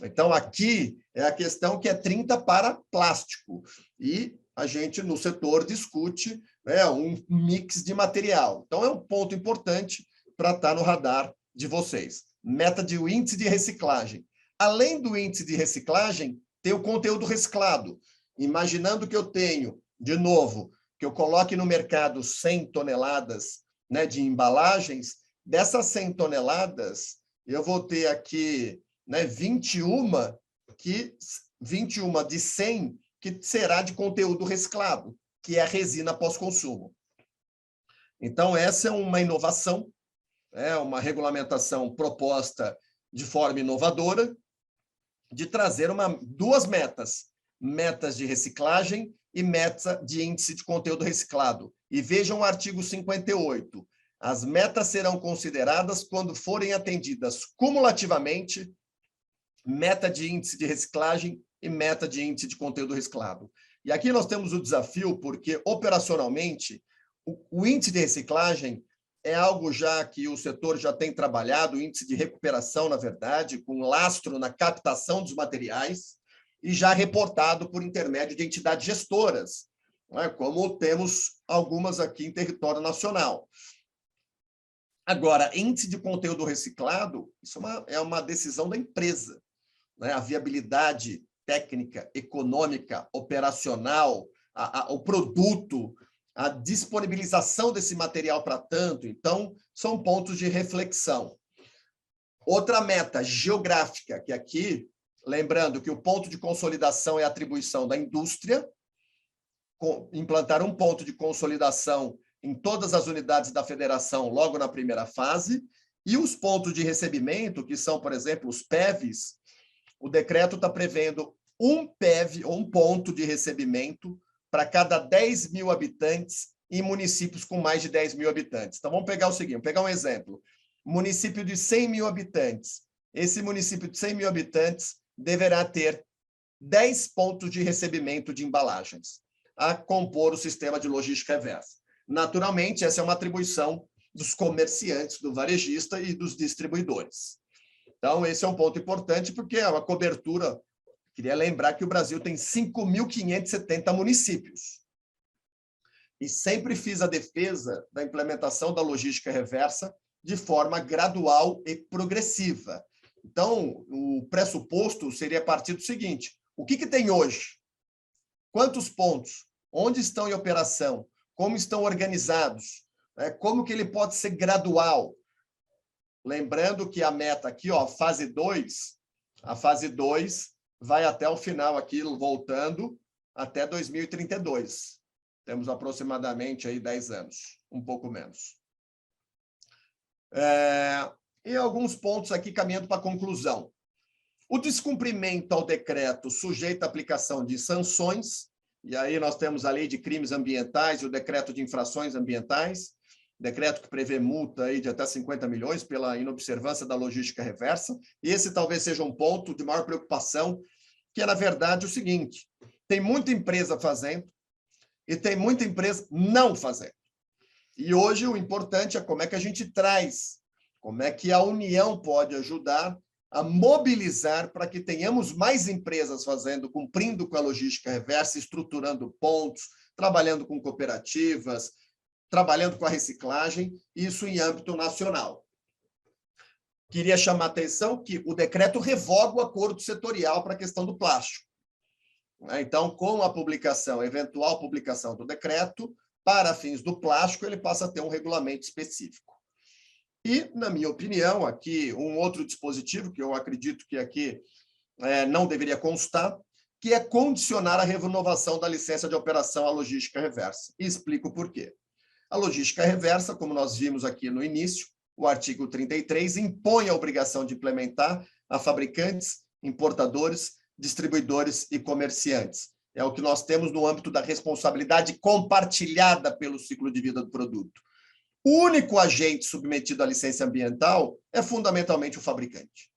Então, aqui é a questão que é 30 para plástico. E a gente, no setor, discute, né, um mix de material. Então, é um ponto importante para estar no radar de vocês. Meta de índice de reciclagem. Além do índice de reciclagem, tem o conteúdo reciclado. Imaginando que eu tenho, de novo, que eu coloque no mercado 100 toneladas, né, de embalagens, dessas 100 toneladas, eu vou ter aqui, né, 21 de 100 que será de conteúdo reciclado, que é a resina pós-consumo. Então, essa é uma inovação, é uma regulamentação proposta de forma inovadora, de trazer duas metas, metas de reciclagem e meta de índice de conteúdo reciclado. E vejam o artigo 58. As metas serão consideradas quando forem atendidas cumulativamente meta de índice de reciclagem e meta de índice de conteúdo reciclado. E aqui nós temos o desafio, porque operacionalmente o índice de reciclagem é algo já que o setor já tem trabalhado, o índice de recuperação, na verdade, com lastro na captação dos materiais, e já reportado por intermédio de entidades gestoras, né, como temos algumas aqui em território nacional. Agora, índice de conteúdo reciclado, isso é uma decisão da empresa, né? A viabilidade técnica, econômica, operacional, o produto, a disponibilização desse material para tanto. Então, são pontos de reflexão. Outra meta geográfica, que aqui, lembrando que o ponto de consolidação é a atribuição da indústria, implantar um ponto de consolidação em todas as unidades da federação logo na primeira fase, e os pontos de recebimento, que são, por exemplo, os PEVs, o decreto está prevendo um PEV, ou um ponto de recebimento, para cada 10 mil habitantes em municípios com mais de 10 mil habitantes. Então, vamos pegar o seguinte, vamos pegar um exemplo. Município de 100 mil habitantes. Esse município de 100 mil habitantes deverá ter 10 pontos de recebimento de embalagens a compor o sistema de logística reversa. Naturalmente, essa é uma atribuição dos comerciantes, do varejista e dos distribuidores. Então, esse é um ponto importante, porque é uma cobertura. Queria lembrar que o Brasil tem 5.570 municípios. E sempre fiz a defesa da implementação da logística reversa de forma gradual e progressiva. Então, o pressuposto seria a partir do seguinte: o que tem hoje? Quantos pontos? Onde estão em operação? Como estão organizados? Como que ele pode ser gradual? Lembrando que a meta aqui, ó, a fase 2 vai até o final aqui, voltando até 2032. Temos aproximadamente aí 10 anos, um pouco menos. E alguns pontos aqui caminhando para a conclusão. O descumprimento ao decreto sujeita à aplicação de sanções, e aí nós temos a Lei de Crimes Ambientais e o Decreto de Infrações Ambientais, decreto que prevê multa aí de até 50 milhões pela inobservância da logística reversa, e esse talvez seja um ponto de maior preocupação, que é, na verdade, o seguinte: tem muita empresa fazendo e tem muita empresa não fazendo. E hoje o importante é como é que a gente traz, como é que a União pode ajudar a mobilizar para que tenhamos mais empresas fazendo, cumprindo com a logística reversa, estruturando pontos, trabalhando com cooperativas, trabalhando com a reciclagem, isso em âmbito nacional. Queria chamar a atenção que o decreto revoga o acordo setorial para a questão do plástico. Então, com a publicação, eventual publicação do decreto, para fins do plástico, ele passa a ter um regulamento específico. E, na minha opinião, aqui, um outro dispositivo, que eu acredito que aqui não deveria constar, que é condicionar a renovação da licença de operação à logística reversa. E explico por quê. A logística reversa, como nós vimos aqui no início, o artigo 33 impõe a obrigação de implementar a fabricantes, importadores, distribuidores e comerciantes. É o que nós temos no âmbito da responsabilidade compartilhada pelo ciclo de vida do produto. O único agente submetido à licença ambiental é fundamentalmente o fabricante.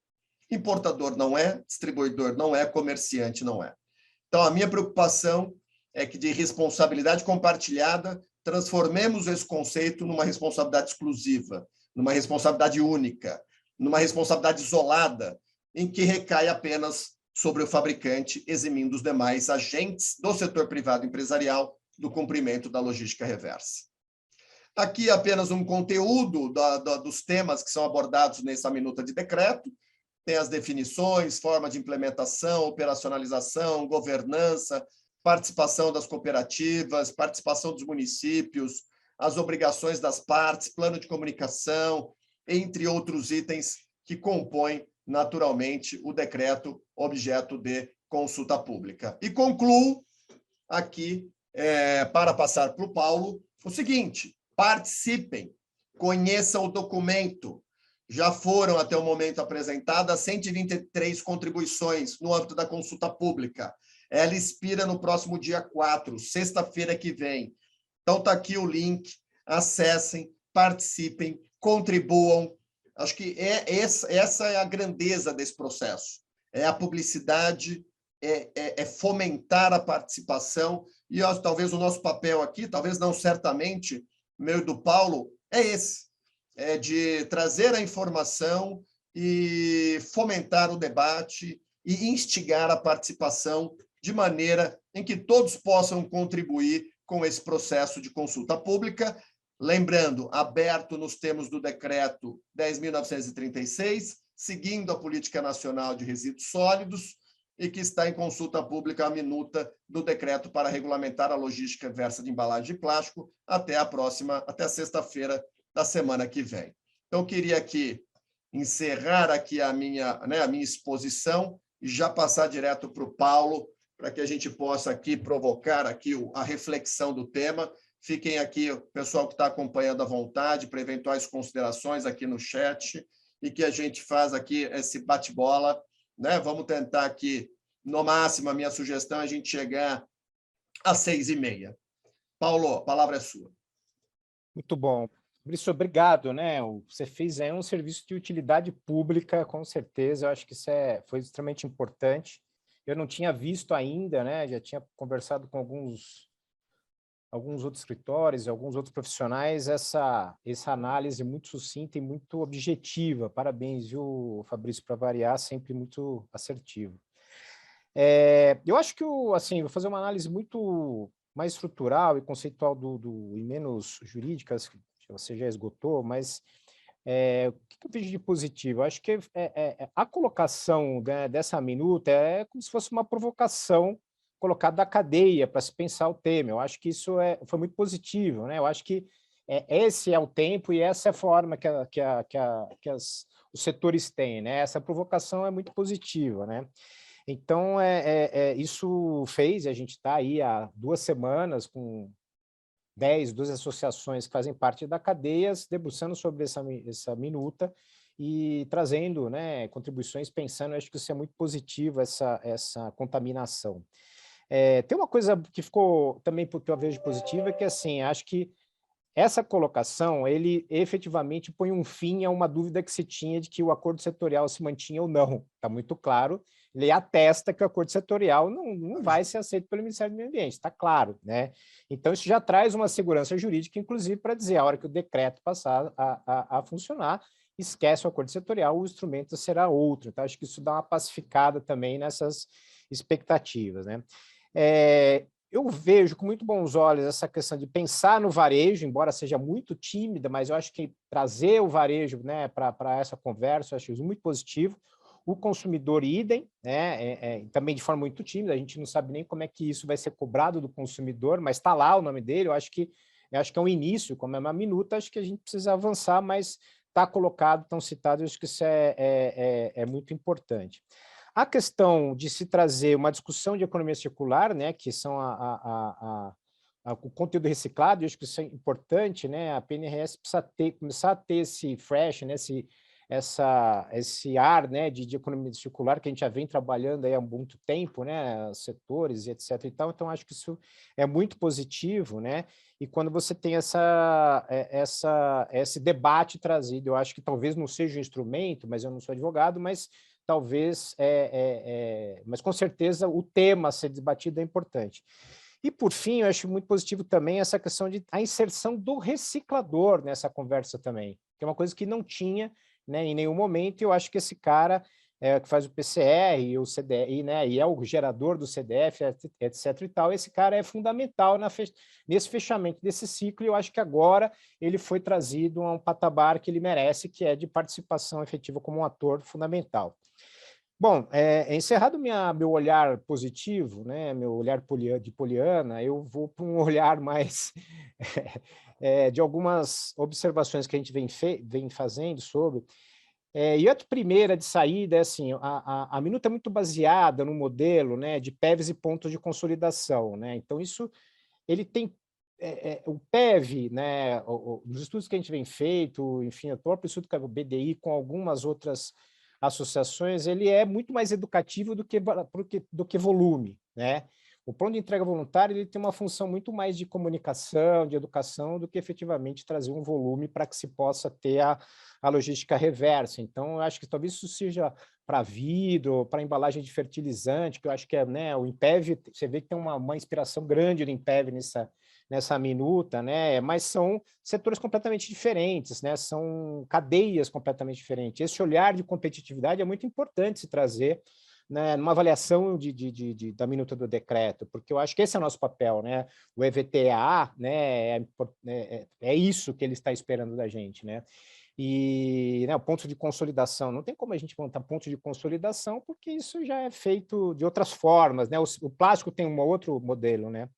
Importador não é, distribuidor não é, comerciante não é. Então, a minha preocupação é que, de responsabilidade compartilhada, transformemos esse conceito numa responsabilidade exclusiva, numa responsabilidade única, numa responsabilidade isolada, em que recai apenas sobre o fabricante, eximindo os demais agentes do setor privado empresarial do cumprimento da logística reversa. Aqui apenas um conteúdo dos temas que são abordados nessa minuta de decreto. Tem as definições, forma de implementação, operacionalização, governança, participação das cooperativas, participação dos municípios, as obrigações das partes, plano de comunicação, entre outros itens que compõem, naturalmente, o decreto objeto de consulta pública. E concluo aqui, para passar para o Paulo, o seguinte: participem, conheçam o documento. Já foram, até o momento, apresentadas 123 contribuições no âmbito da consulta pública. Ela expira no próximo dia 4, sexta-feira que vem. Então, está aqui o link, acessem, participem, contribuam. Acho que essa é a grandeza desse processo. É a publicidade, é fomentar a participação, e talvez o nosso papel aqui, talvez não certamente, meu e do Paulo, é esse, é de trazer a informação e fomentar o debate e instigar a participação de maneira em que todos possam contribuir com esse processo de consulta pública, lembrando, aberto nos termos do decreto 10.936, seguindo a Política Nacional de Resíduos Sólidos, e que está em consulta pública a minuta do decreto para regulamentar a logística reversa de embalagem de plástico até sexta-feira da semana que vem. Então, queria aqui encerrar aqui a minha exposição e já passar direto para o Paulo, para que a gente possa aqui provocar aqui a reflexão do tema. Fiquem aqui, o pessoal que está acompanhando à vontade, para eventuais considerações aqui no chat, e que a gente faz aqui esse bate-bola, né? Vamos tentar aqui, no máximo, a minha sugestão é a gente chegar às 6h30. Paulo, a palavra é sua. Muito bom. Fabrício, obrigado, né? Você fez aí um serviço de utilidade pública, com certeza. Eu acho que isso foi extremamente importante. Eu não tinha visto ainda, né? Já tinha conversado com alguns outros escritórios, alguns outros profissionais, essa análise muito sucinta e muito objetiva. Parabéns, viu, Fabrício, para variar, sempre muito assertivo. Eu acho que, assim, vou fazer uma análise muito mais estrutural e conceitual e menos jurídicas, que você já esgotou, mas o que eu vejo de positivo? Eu acho que a colocação, né, dessa minuta é como se fosse uma provocação colocado da cadeia para se pensar o tema. Eu acho que isso foi muito positivo, né? Eu acho que esse é o tempo e essa é a forma que os setores têm, né? Essa provocação é muito positiva, né? Então, isso fez, a gente está aí há 2 semanas com 10, 12 associações que fazem parte da cadeia, se debruçando sobre essa minuta e trazendo, né, contribuições, pensando, acho que isso é muito positivo, essa contaminação. Tem uma coisa que ficou também, porque eu vejo positiva, que assim, acho que essa colocação, ele efetivamente põe um fim a uma dúvida que se tinha de que o acordo setorial se mantinha ou não. Está muito claro, ele atesta que o acordo setorial não vai ser aceito pelo Ministério do Meio Ambiente, está claro, né? Então, isso já traz uma segurança jurídica, inclusive, para dizer, a hora que o decreto passar a funcionar, esquece o acordo setorial, o instrumento será outro. Então, acho que isso dá uma pacificada também nessas expectativas, né? Eu vejo com muito bons olhos essa questão de pensar no varejo, embora seja muito tímida, mas eu acho que trazer o varejo, né, para essa conversa, eu acho isso muito positivo. O consumidor idem, né, também de forma muito tímida, a gente não sabe nem como é que isso vai ser cobrado do consumidor, mas está lá o nome dele, eu acho que é um início, como é uma minuta, acho que a gente precisa avançar, mas está colocado, estão citados, eu acho que isso é muito importante. A questão de se trazer uma discussão de economia circular, né, que são o conteúdo reciclado, eu acho que isso é importante, né, a PNRS precisa começar a ter esse fresh, né, esse ar, né, de economia circular que a gente já vem trabalhando aí há muito tempo, né, setores e etc. e tal, então acho que isso é muito positivo, né, e quando você tem esse debate trazido, eu acho que talvez não seja um instrumento, mas eu não sou advogado, mas talvez, mas com certeza o tema a ser debatido é importante. E, por fim, eu acho muito positivo também essa questão de a inserção do reciclador nessa conversa também, que é uma coisa que não tinha, né, em nenhum momento, e eu acho que esse cara que faz o PCR e o CDF, né, e é o gerador do CDF, etc. e tal, esse cara é fundamental nesse fechamento desse ciclo, e eu acho que agora ele foi trazido a um patamar que ele merece, que é de participação efetiva como um ator fundamental. Bom, encerrado meu olhar positivo, né, meu olhar de poliana, eu vou para um olhar mais de algumas observações que a gente vem fazendo sobre. E a primeira de saída é assim, a minuta é muito baseada no modelo, né, de PEVs e pontos de consolidação, né? Então, isso ele tem o PEV, né, os estudos que a gente vem feito, enfim, o próprio estudo que é o BDI com algumas outras associações, ele é muito mais educativo do que volume, né? O plano de entrega voluntária ele tem uma função muito mais de comunicação, de educação, do que efetivamente trazer um volume para que se possa ter a logística reversa. Então, eu acho que talvez isso seja para vidro, para embalagem de fertilizante, que eu acho que né, o Impev, você vê que tem uma inspiração grande do Impev nessa minuta, né? Mas são setores completamente diferentes, né? São cadeias completamente diferentes. Esse olhar de competitividade é muito importante se trazer, né, numa avaliação da minuta do decreto, porque eu acho que esse é o nosso papel, né? O EVTA, né, é isso que ele está esperando da gente, né? E né, o ponto de consolidação, não tem como a gente montar ponto de consolidação, porque isso já é feito de outras formas, né? O plástico tem um outro modelo, né?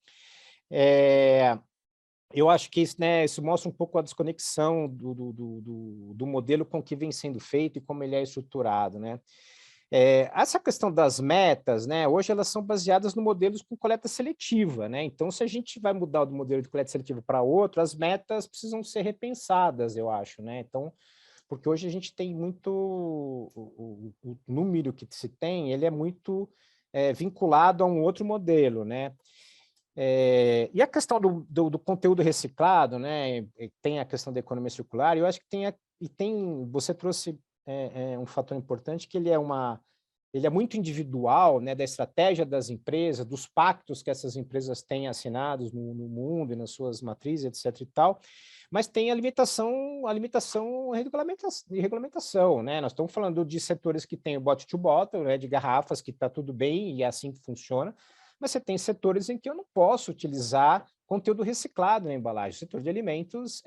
Eu acho que isso, né, isso mostra um pouco a desconexão do modelo com o que vem sendo feito e como ele é estruturado, né? Essa questão das metas, né, hoje elas são baseadas no modelos com coleta seletiva, né? Então, se a gente vai mudar do modelo de coleta seletiva para outro, as metas precisam ser repensadas, eu acho, né? Então, porque hoje a gente tem muito o número que se tem, ele é muito vinculado a um outro modelo, né? E a questão do conteúdo reciclado, né? Tem a questão da economia circular, eu acho que você trouxe um fator importante, que ele é muito individual, né, da estratégia das empresas, dos pactos que essas empresas têm assinados no mundo e nas suas matrizes, etc. e tal, mas tem a limitação e regulamentação, né? Nós estamos falando de setores que têm o bottle-to-bottle, né, de garrafas, que está tudo bem e é assim que funciona, mas você tem setores em que eu não posso utilizar conteúdo reciclado na embalagem. O setor de alimentos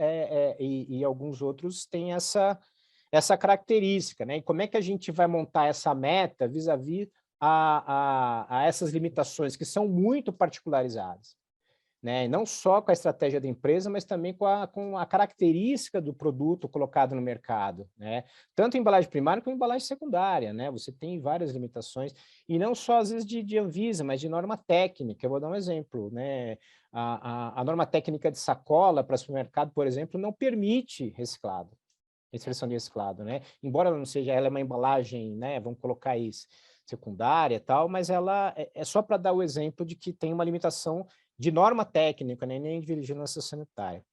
e alguns outros têm essa característica, né? E como é que a gente vai montar essa meta vis-à-vis a essas limitações que são muito particularizadas? né? Não só com a estratégia da empresa, mas também com a característica do produto colocado no mercado, né? Tanto em embalagem primária como em embalagem secundária, né? Você tem várias limitações, e não só às vezes de Anvisa, mas de norma técnica. Eu vou dar um exemplo, né? A norma técnica de sacola para supermercado, por exemplo, não permite reciclado, expressão de reciclado, né? Embora ela não seja, ela é uma embalagem, né? Vamos colocar isso, secundária e tal, mas ela é só para dar o exemplo de que tem uma limitação de norma técnica, né? Nem de vigilância sanitária.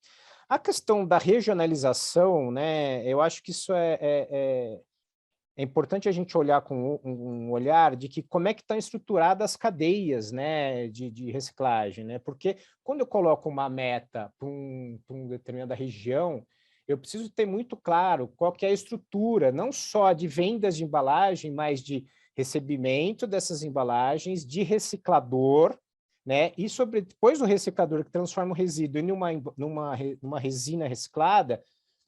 A questão da regionalização, né? Eu acho que isso é importante a gente olhar com um olhar de que como é que estão estruturadas as cadeias, né, de reciclagem, né? Porque quando eu coloco uma meta para uma determinada região, eu preciso ter muito claro qual que é a estrutura, não só de vendas de embalagem, mas de recebimento dessas embalagens, de reciclador, né? E sobre depois do reciclador que transforma o resíduo em numa resina reciclada,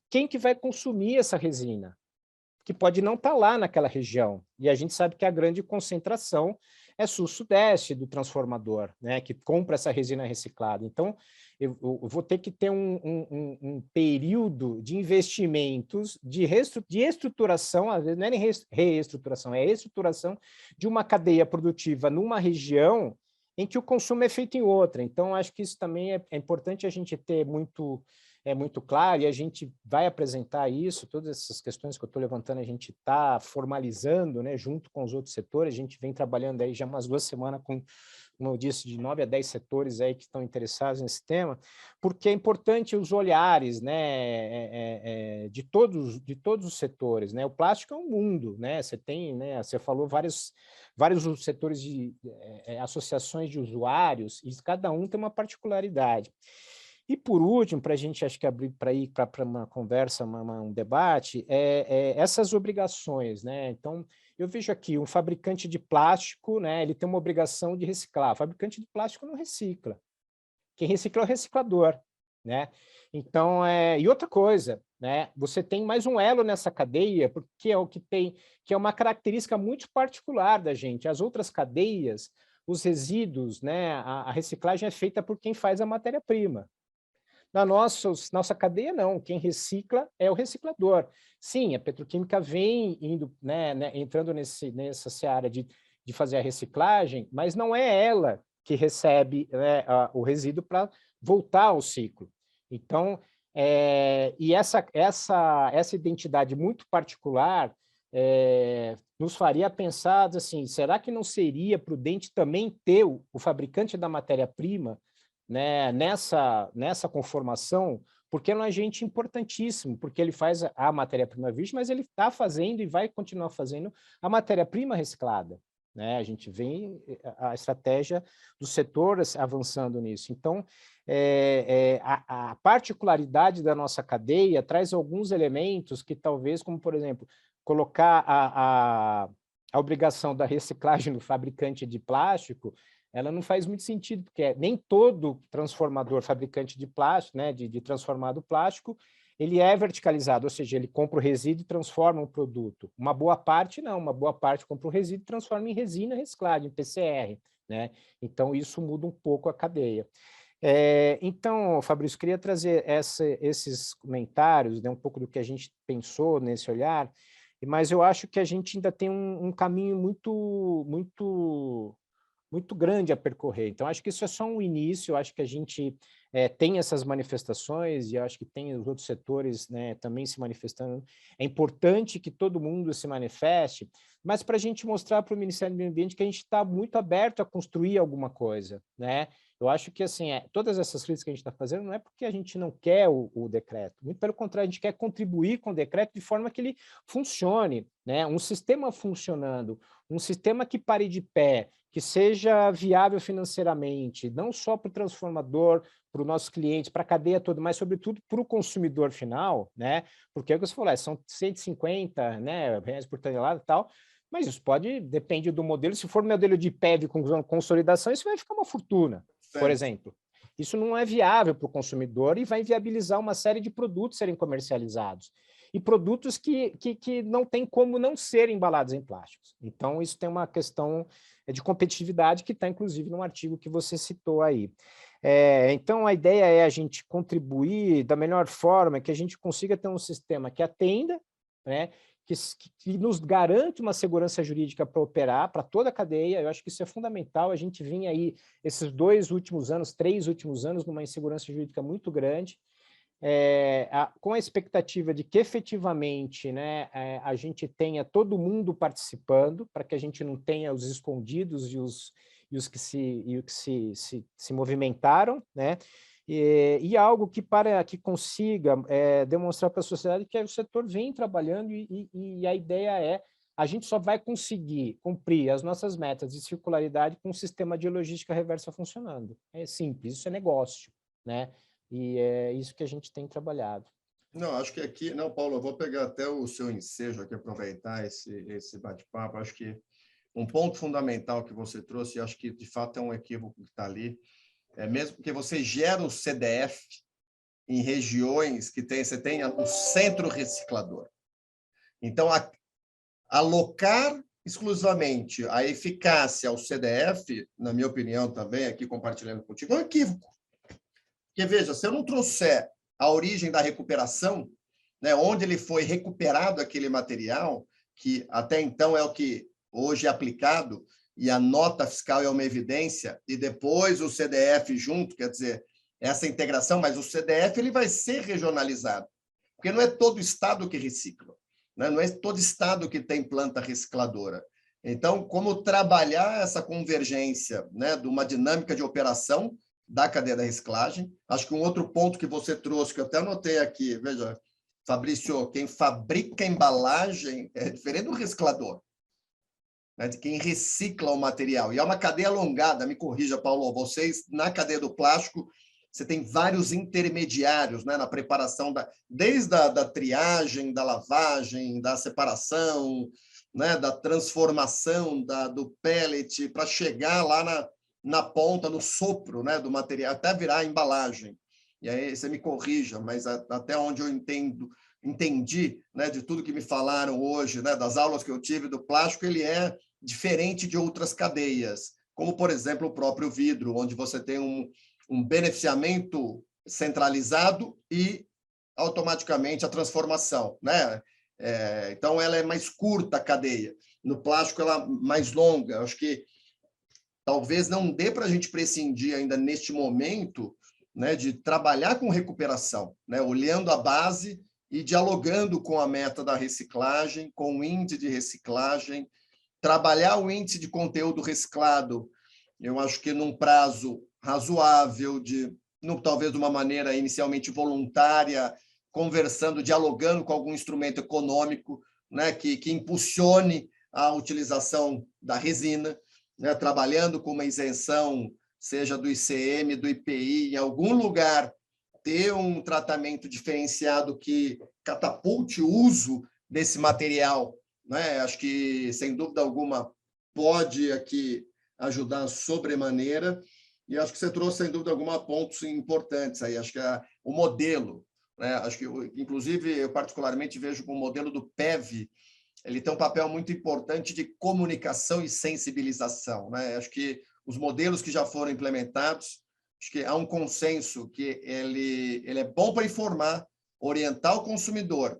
quem que vai consumir essa resina? Que pode não estar lá naquela região. E a gente sabe que a grande concentração é sul-sudeste do transformador, né, que compra essa resina reciclada. Então, eu vou ter que ter um período de investimentos, de estruturação, às vezes não é nem reestruturação, é estruturação de uma cadeia produtiva numa região em que o consumo é feito em outra. Então, acho que isso também é importante a gente ter muito claro, e a gente vai apresentar isso, todas essas questões que eu estou levantando, a gente está formalizando, né, junto com os outros setores. A gente vem trabalhando aí já umas 2 semanas com, como eu disse, de 9 a 10 setores aí que estão interessados nesse tema, porque é importante os olhares, né, de todos os setores, né? O plástico é um mundo, né? Você tem, né, você falou vários setores de associações de usuários, e cada um tem uma particularidade. E por último, para a gente acho que abrir para ir para uma conversa, um debate, essas obrigações, né? Então, eu vejo aqui um fabricante de plástico, né? Ele tem uma obrigação de reciclar. O fabricante de plástico não recicla. Quem recicla é o reciclador, né? Então, e outra coisa, né? Você tem mais um elo nessa cadeia, porque é o que tem, que é uma característica muito particular da gente. As outras cadeias, os resíduos, né? A reciclagem é feita por quem faz a matéria-prima. Na nossa cadeia, não. Quem recicla é o reciclador. Sim, a petroquímica vem indo, né, entrando nessa seara de fazer a reciclagem, mas não é ela que recebe, né, o resíduo para voltar ao ciclo. Então, e essa identidade muito particular nos faria pensar assim, será que não seria prudente também ter o fabricante da matéria-prima, né, nessa conformação, porque é um agente importantíssimo, porque ele faz a matéria-prima virgem, mas ele está fazendo e vai continuar fazendo a matéria-prima reciclada, né? A gente vê a estratégia dos setores avançando nisso. Então, a particularidade da nossa cadeia traz alguns elementos que talvez, como por exemplo, colocar a obrigação da reciclagem do fabricante de plástico, ela não faz muito sentido, porque nem todo transformador, fabricante de plástico, né, de transformado plástico, ele é verticalizado, ou seja, ele compra o resíduo e transforma um produto. Uma boa parte não, uma boa parte compra o resíduo e transforma em resina reciclada, em PCR, né? Então, isso muda um pouco a cadeia. Então, Fabrício, queria trazer esses comentários, né, um pouco do que a gente pensou nesse olhar, mas eu acho que a gente ainda tem um caminho muito grande a percorrer. Então, acho que isso é só um início, eu acho que a gente tem essas manifestações, e acho que tem os outros setores, né, também se manifestando. É importante que todo mundo se manifeste, mas para a gente mostrar para o Ministério do Meio Ambiente que a gente está muito aberto a construir alguma coisa, né? Eu acho que, assim, todas essas críticas que a gente está fazendo não é porque a gente não quer o decreto, muito pelo contrário, a gente quer contribuir com o decreto de forma que ele funcione, né? Um sistema funcionando, um sistema que pare de pé, que seja viável financeiramente, não só para o transformador, para os nossos clientes, para a cadeia toda, mas, sobretudo, para o consumidor final, né? Porque é o que você falou, são 150, né, reais por tonelada e tal, mas isso depende do modelo. Se for um modelo de PEV com consolidação, isso vai ficar uma fortuna, por exemplo. Isso não é viável para o consumidor e vai viabilizar uma série de produtos serem comercializados. E produtos que não tem como não serem embalados em plásticos. Então, isso tem uma questão de competitividade que está, inclusive, num artigo que você citou aí. Então, a ideia é a gente contribuir da melhor forma, que a gente consiga ter um sistema que atenda, né, que nos garante uma segurança jurídica para operar, para toda a cadeia. Eu acho que isso é fundamental. A gente vinha aí, esses 3 últimos anos, numa insegurança jurídica muito grande, com a expectativa de que efetivamente, né, a gente tenha todo mundo participando, para que a gente não tenha os escondidos e os que se movimentaram, né? E algo que consiga demonstrar para a sociedade que o setor vem trabalhando e a ideia é a gente só vai conseguir cumprir as nossas metas de circularidade com um sistema de logística reversa funcionando. É simples, isso é negócio, né? E é isso que a gente tem trabalhado. Não, acho que aqui... Não, Paulo, eu vou pegar até o seu ensejo aqui, aproveitar esse bate-papo. Acho que um ponto fundamental que você trouxe, e acho que, de fato, é um equívoco que está ali, é mesmo porque você gera o CDF em regiões que você tem o centro reciclador. Então, alocar exclusivamente a eficácia ao CDF, na minha opinião também, aqui compartilhando contigo, é um equívoco. Porque, veja, se eu não trouxer a origem da recuperação, né, onde ele foi recuperado aquele material, que até então é o que hoje é aplicado, e a nota fiscal é uma evidência, e depois o CDF junto, quer dizer, essa integração, mas o CDF ele vai ser regionalizado, porque não é todo estado que recicla, né? Não é todo estado que tem planta recicladora. Então, como trabalhar essa convergência, né, de uma dinâmica de operação da cadeia da reciclagem? Acho que um outro ponto que você trouxe, que eu até anotei aqui, veja, Fabrício, quem fabrica embalagem é diferente do reciclador, né, de quem recicla o material. E é uma cadeia alongada, me corrija, Paulo, vocês, na cadeia do plástico, você tem vários intermediários, né, na preparação, desde a triagem, da lavagem, da separação, né, da transformação do pellet, para chegar lá na ponta, no sopro, né, do material, até virar a embalagem. E aí você me corrija, mas até onde eu entendi, né, de tudo que me falaram hoje, né, das aulas que eu tive do plástico, ele é diferente de outras cadeias, como, por exemplo, o próprio vidro, onde você tem um beneficiamento centralizado e automaticamente a transformação, né? Então, ela é mais curta a cadeia. No plástico, ela é mais longa. Acho que talvez não dê para a gente prescindir ainda neste momento, né, de trabalhar com recuperação, né, olhando a base e dialogando com a meta da reciclagem, com o índice de reciclagem, trabalhar o índice de conteúdo reciclado, eu acho que num prazo razoável, talvez de uma maneira inicialmente voluntária, conversando, dialogando com algum instrumento econômico, né, que impulsione a utilização da resina, né, trabalhando com uma isenção, seja do ICM, do IPI, em algum lugar, ter um tratamento diferenciado que catapulte o uso desse material, né? Acho que, sem dúvida alguma, pode aqui ajudar sobremaneira, e acho que você trouxe, sem dúvida alguma, pontos importantes aí. Acho que o modelo, né? Acho que, inclusive, eu particularmente vejo que o modelo do PEV, ele tem um papel muito importante de comunicação e sensibilização, né? Acho que os modelos que já foram implementados, acho que há um consenso que ele é bom para informar, orientar o consumidor,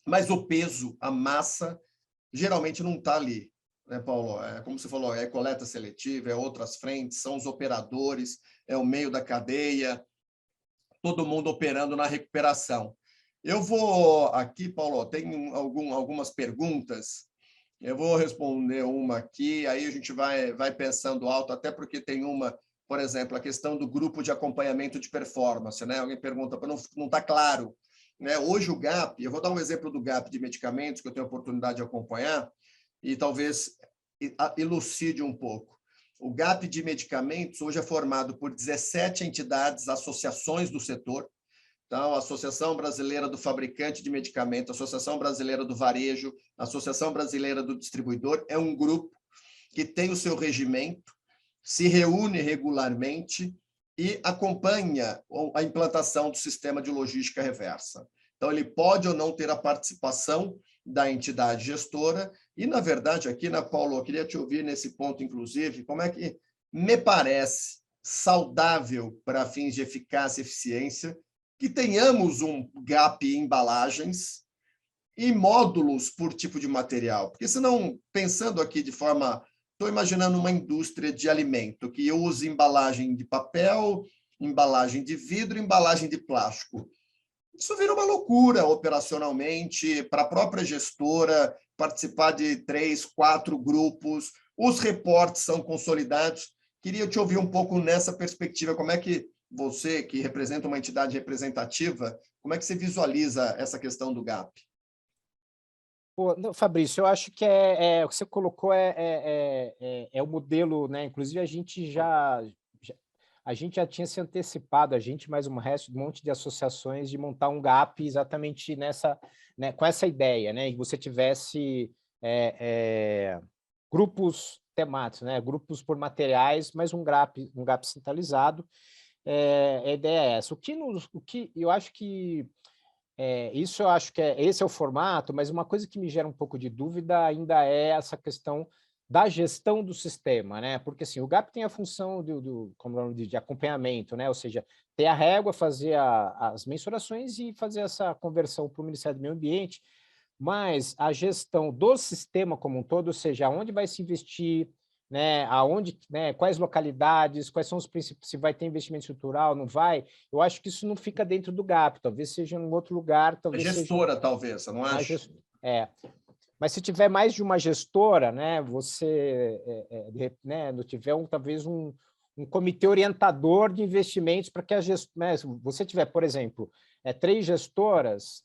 mas o peso, a massa, geralmente não está ali, né, Paulo? Como você falou, é coleta seletiva, é outras frentes, são os operadores, é o meio da cadeia, todo mundo operando na recuperação. Eu vou aqui, Paulo, tem algumas perguntas, eu vou responder uma aqui, aí a gente vai pensando alto, até porque tem uma, por exemplo, a questão do grupo de acompanhamento de performance, né? Alguém pergunta, não está claro, né? Hoje o GAP, eu vou dar um exemplo do GAP de medicamentos, que eu tenho a oportunidade de acompanhar, e talvez elucide um pouco. O GAP de medicamentos hoje é formado por 17 entidades, associações do setor. Então, a Associação Brasileira do Fabricante de Medicamentos, a Associação Brasileira do Varejo, a Associação Brasileira do Distribuidor, é um grupo que tem o seu regimento, se reúne regularmente e acompanha a implantação do sistema de logística reversa. Então, ele pode ou não ter a participação da entidade gestora e, na verdade, aqui, Paulo, eu queria te ouvir nesse ponto, inclusive, como é que me parece, saudável para fins de eficácia e eficiência, que tenhamos um gap em embalagens e módulos por tipo de material. Porque senão, pensando aqui de forma... Estou imaginando uma indústria de alimento que use embalagem de papel, embalagem de vidro, embalagem de plástico. Isso vira uma loucura operacionalmente para a própria gestora participar de 3, 4 grupos. Os reportes são consolidados. Queria te ouvir um pouco nessa perspectiva. Como é que você, que representa uma entidade representativa, como é que você visualiza essa questão do gap? Pô, não, Fabrício, eu acho que o que você colocou é o modelo, né? Inclusive, a gente já tinha se antecipado, a gente mais um monte de associações, de montar um gap exatamente nessa, né, com essa ideia, né? Que você tivesse grupos temáticos, né? Grupos por materiais, mas um gap centralizado. A ideia é essa. O que eu acho que isso eu acho que esse é o formato, mas uma coisa que me gera um pouco de dúvida ainda é essa questão da gestão do sistema, né? Porque assim, o GAP tem a função de acompanhamento, né? Ou seja, ter a régua, fazer as mensurações e fazer essa conversão para o Ministério do Meio Ambiente, mas a gestão do sistema como um todo, ou seja, onde vai se investir, né, aonde, né, quais localidades, quais são os princípios, se vai ter investimento estrutural, não vai, eu acho que isso não fica dentro do GAP, talvez seja em um outro lugar, A talvez gestora, seja talvez, eu não acho? Mas se tiver mais de uma gestora, né, você né, não tiver talvez um comitê orientador de investimentos para que né, se você tiver, por exemplo, 3 gestoras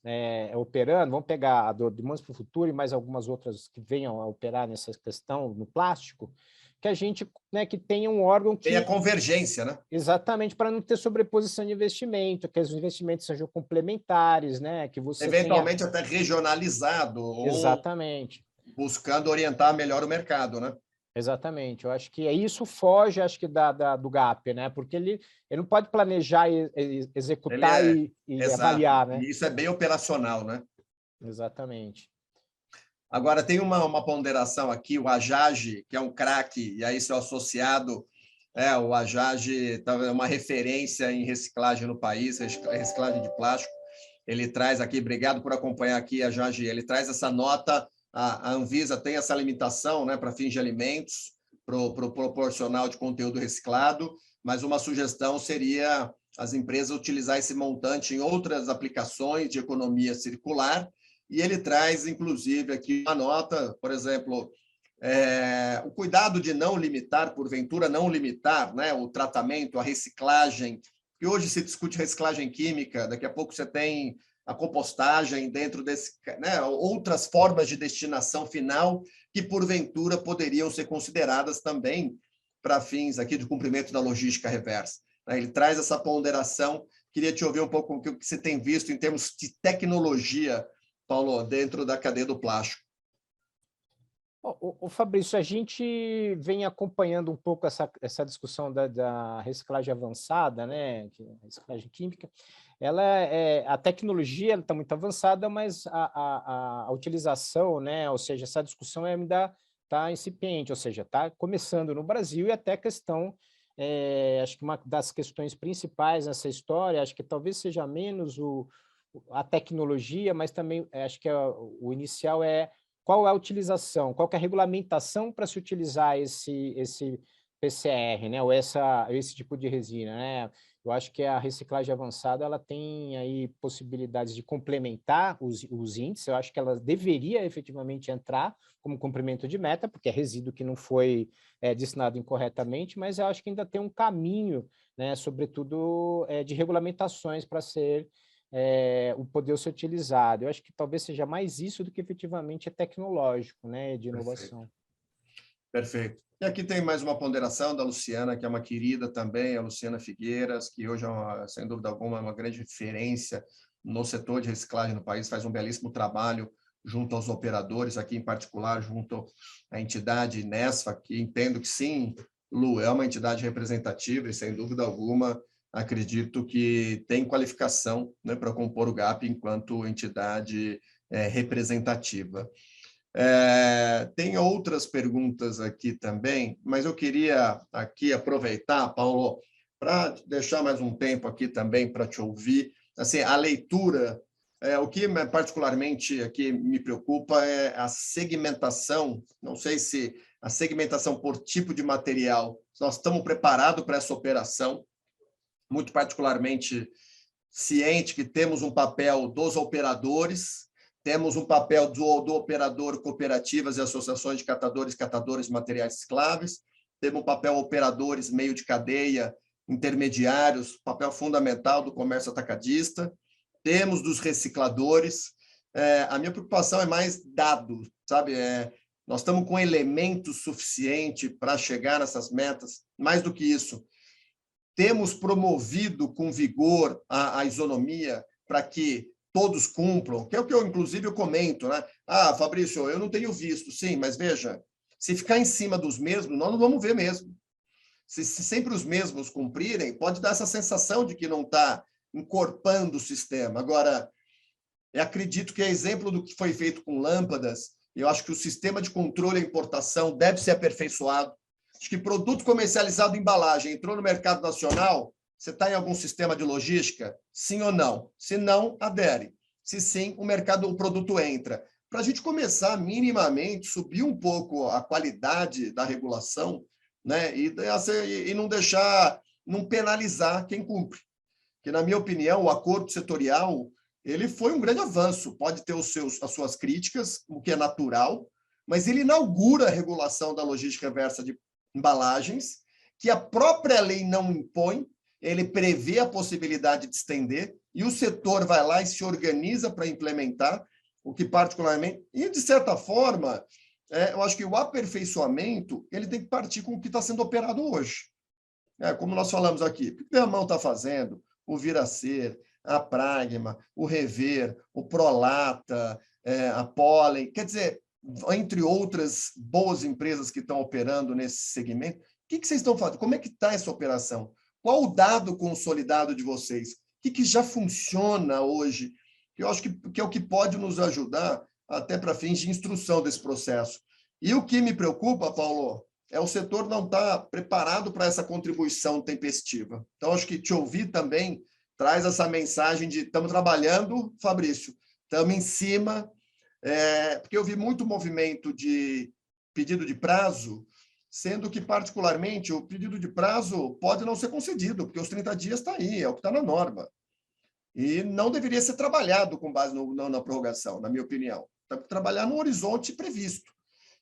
operando, vamos pegar a de Mãos para o Futuro e mais algumas outras que venham a operar nessa questão no plástico, que a gente, né, que tenha um órgão que... Tem a convergência, né? Exatamente, para não ter sobreposição de investimento, que os investimentos sejam complementares, né, que você tenha... Eventualmente até regionalizado ou Exatamente. buscando orientar melhor o mercado, né? Exatamente, eu acho que isso foge, acho que do GAP, né? Porque ele não pode planejar, Ele executar e exato. avaliar, né? E isso é bem operacional, né? Exatamente. Agora, tem uma ponderação aqui, o Ajage, que é um craque, e aí seu associado, o Ajage é uma referência em reciclagem no país, reciclagem de plástico. Ele traz aqui, obrigado por acompanhar aqui, Ajage, ele traz essa nota, a Anvisa tem essa limitação, né, para fins de alimentos, para o proporcional de conteúdo reciclado, mas uma sugestão seria as empresas utilizar esse montante em outras aplicações de economia circular. E ele traz, inclusive, aqui uma nota, por exemplo, o cuidado de não limitar, porventura, não limitar, né, o tratamento, a reciclagem, que hoje se discute reciclagem química, daqui a pouco você tem a compostagem dentro desse, né, outras formas de destinação final que, porventura, poderiam ser consideradas também para fins aqui de cumprimento da logística reversa. Ele traz essa ponderação. Queria te ouvir um pouco o que você tem visto em termos de tecnologia, Paulo, dentro da cadeia do plástico. O Fabrício, a gente vem acompanhando um pouco essa discussão da reciclagem avançada, né? Reciclagem química. A tecnologia está muito avançada, mas a utilização, né? Ou seja, essa discussão ainda está incipiente, ou seja, está começando no Brasil e até a questão, acho que uma das questões principais nessa história, acho que talvez seja menos a tecnologia, mas também acho que o inicial qual é a utilização, qual que é a regulamentação para se utilizar esse PCR, né? Ou esse tipo de resina, né? Eu acho que a reciclagem avançada ela tem aí possibilidades de complementar os índices, eu acho que ela deveria efetivamente entrar como cumprimento de meta, porque é resíduo que não foi destinado incorretamente, mas eu acho que ainda tem um caminho, né? Sobretudo de regulamentações para o poder ser utilizado. Eu acho que talvez seja mais isso do que efetivamente é tecnológico, né, de inovação. Perfeito. E aqui tem mais uma ponderação da Luciana, que é uma querida também, a Luciana Figueiras, que hoje é, sem dúvida alguma, uma grande referência no setor de reciclagem no país, faz um belíssimo trabalho junto aos operadores, aqui em particular, junto à entidade Nesfa, que entendo que sim, Lu, é uma entidade representativa e, sem dúvida alguma, acredito que tem qualificação, né, para compor o GAP enquanto entidade representativa. Tem outras perguntas aqui também, mas eu queria aqui aproveitar, Paulo, para deixar mais um tempo aqui também para te ouvir, assim, a leitura, o que particularmente aqui me preocupa é a segmentação, não sei se a segmentação por tipo de material, nós estamos preparados para essa operação, muito particularmente ciente que temos um papel dos operadores, temos um papel do operador, cooperativas e associações de catadores de materiais recicláveis, temos um papel operadores, meio de cadeia, intermediários, papel fundamental do comércio atacadista, temos dos recicladores. A minha preocupação é mais dado, sabe? Nós estamos com elementos suficiente para chegar nessas metas, mais do que isso. Temos promovido com vigor a isonomia para que todos cumpram, que é o que inclusive, eu comento, né? Fabrício, eu não tenho visto, sim, mas veja, se ficar em cima dos mesmos, nós não vamos ver mesmo. Se sempre os mesmos cumprirem, pode dar essa sensação de que não está encorpando o sistema. Agora, eu acredito que é exemplo do que foi feito com lâmpadas, eu acho que o sistema de controle à importação deve ser aperfeiçoado. Acho que produto comercializado em embalagem entrou no mercado nacional, você está em algum sistema de logística? Sim ou não? Se não, adere. Se sim, o produto entra. Para a gente começar minimamente, subir um pouco a qualidade da regulação, né? E não deixar, não penalizar quem cumpre. Que, na minha opinião, o acordo setorial ele foi um grande avanço. Pode ter as suas críticas, o que é natural, mas ele inaugura a regulação da logística reversa de embalagens, que a própria lei não impõe, ele prevê a possibilidade de estender, e o setor vai lá e se organiza para implementar, o que particularmente... E, de certa forma, eu acho que o aperfeiçoamento ele tem que partir com o que está sendo operado hoje. Como nós falamos aqui, o que a mão está fazendo, o Viracer, a Pragma, o Rever, o Prolata, a Pollen, quer dizer, entre outras boas empresas que estão operando nesse segmento, o que vocês estão fazendo? Como é que está essa operação? Qual o dado consolidado de vocês? O que já funciona hoje? Eu acho que é o que pode nos ajudar até para fins de instrução desse processo. E o que me preocupa, Paulo, é o setor não estar preparado para essa contribuição tempestiva. Então, acho que te ouvir também traz essa mensagem de estamos trabalhando, Fabrício, estamos em cima, porque eu vi muito movimento de pedido de prazo, sendo que, particularmente, o pedido de prazo pode não ser concedido, porque os 30 dias está aí, é o que está na norma. E não deveria ser trabalhado com base na prorrogação, na minha opinião. Tem que trabalhar no horizonte previsto.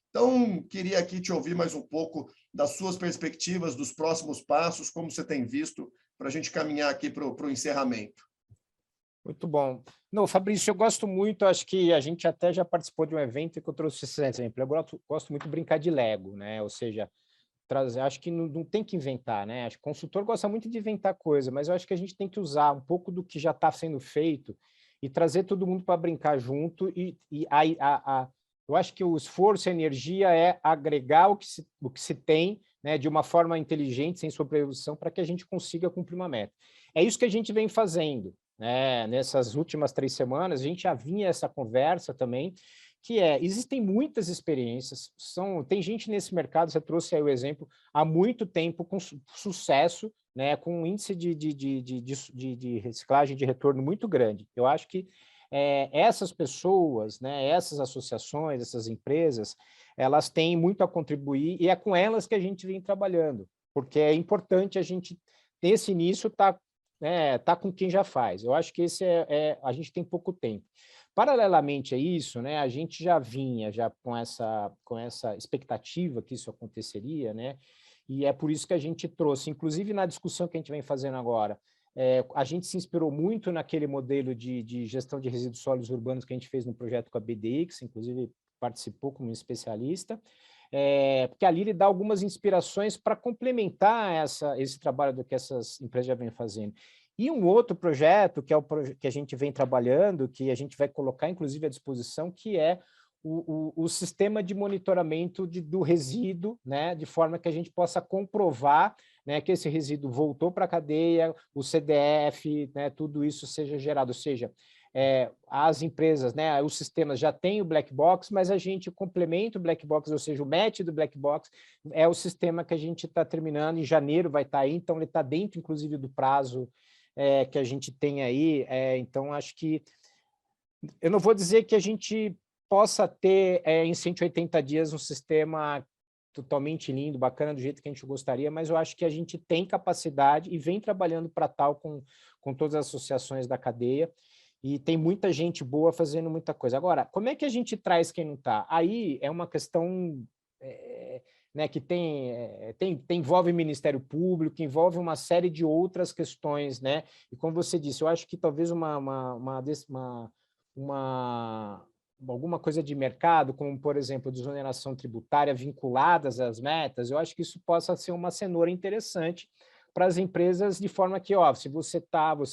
Então, queria aqui te ouvir mais um pouco das suas perspectivas, dos próximos passos, como você tem visto, para a gente caminhar aqui para o encerramento. Muito bom. Não, Fabrício, eu gosto muito, acho que a gente até já participou de um evento que eu trouxe esse exemplo. Eu gosto muito de brincar de Lego, né? Ou seja, acho que não tem que inventar, né? Acho que o consultor gosta muito de inventar coisa, mas eu acho que a gente tem que usar um pouco do que já está sendo feito e trazer todo mundo para brincar junto. Eu acho que o esforço e a energia é agregar o que se tem, né, de uma forma inteligente, sem sobreposição, para que a gente consiga cumprir uma meta. É isso que a gente vem fazendo, né? Nessas últimas 3 semanas, a gente já vinha essa conversa também, que existem muitas experiências, tem gente nesse mercado, você trouxe aí o exemplo, há muito tempo com sucesso, né, com um índice de reciclagem de retorno muito grande. Eu acho que essas pessoas, né, essas associações, essas empresas, elas têm muito a contribuir e é com elas que a gente vem trabalhando, porque é importante a gente, nesse início, tá com quem já faz. Eu acho que a gente tem pouco tempo. Paralelamente a isso, né, a gente já vinha com essa expectativa que isso aconteceria, né, e é por isso que a gente trouxe, inclusive na discussão que a gente vem fazendo agora, a gente se inspirou muito naquele modelo de gestão de resíduos sólidos urbanos que a gente fez no projeto com a BDX, inclusive participou como especialista, porque ali ele dá algumas inspirações para complementar esse trabalho que essas empresas já vêm fazendo. E um outro projeto, que é o que a gente vem trabalhando, que a gente vai colocar, inclusive, à disposição, que é o sistema de monitoramento do resíduo, né, de forma que a gente possa comprovar, né, que esse resíduo voltou para a cadeia, o CDF, né, tudo isso seja gerado. Ou seja, as empresas, né, os sistemas já têm o black box, mas a gente complementa o black box, ou seja, o match do black box é o sistema que a gente está terminando, em janeiro vai estar aí, então ele está dentro, inclusive, do prazo que a gente tem aí, então acho que eu não vou dizer que a gente possa ter em 180 dias um sistema totalmente lindo, bacana, do jeito que a gente gostaria, mas eu acho que a gente tem capacidade e vem trabalhando para tal com todas as associações da cadeia, e tem muita gente boa fazendo muita coisa. Agora, como é que a gente traz quem não está? Aí é uma questão né, que envolve Ministério Público, que envolve uma série de outras questões, né? E como você disse, eu acho que talvez alguma coisa de mercado, como, por exemplo, desoneração tributária vinculadas às metas, eu acho que isso possa ser uma cenoura interessante para as empresas, de forma que, se você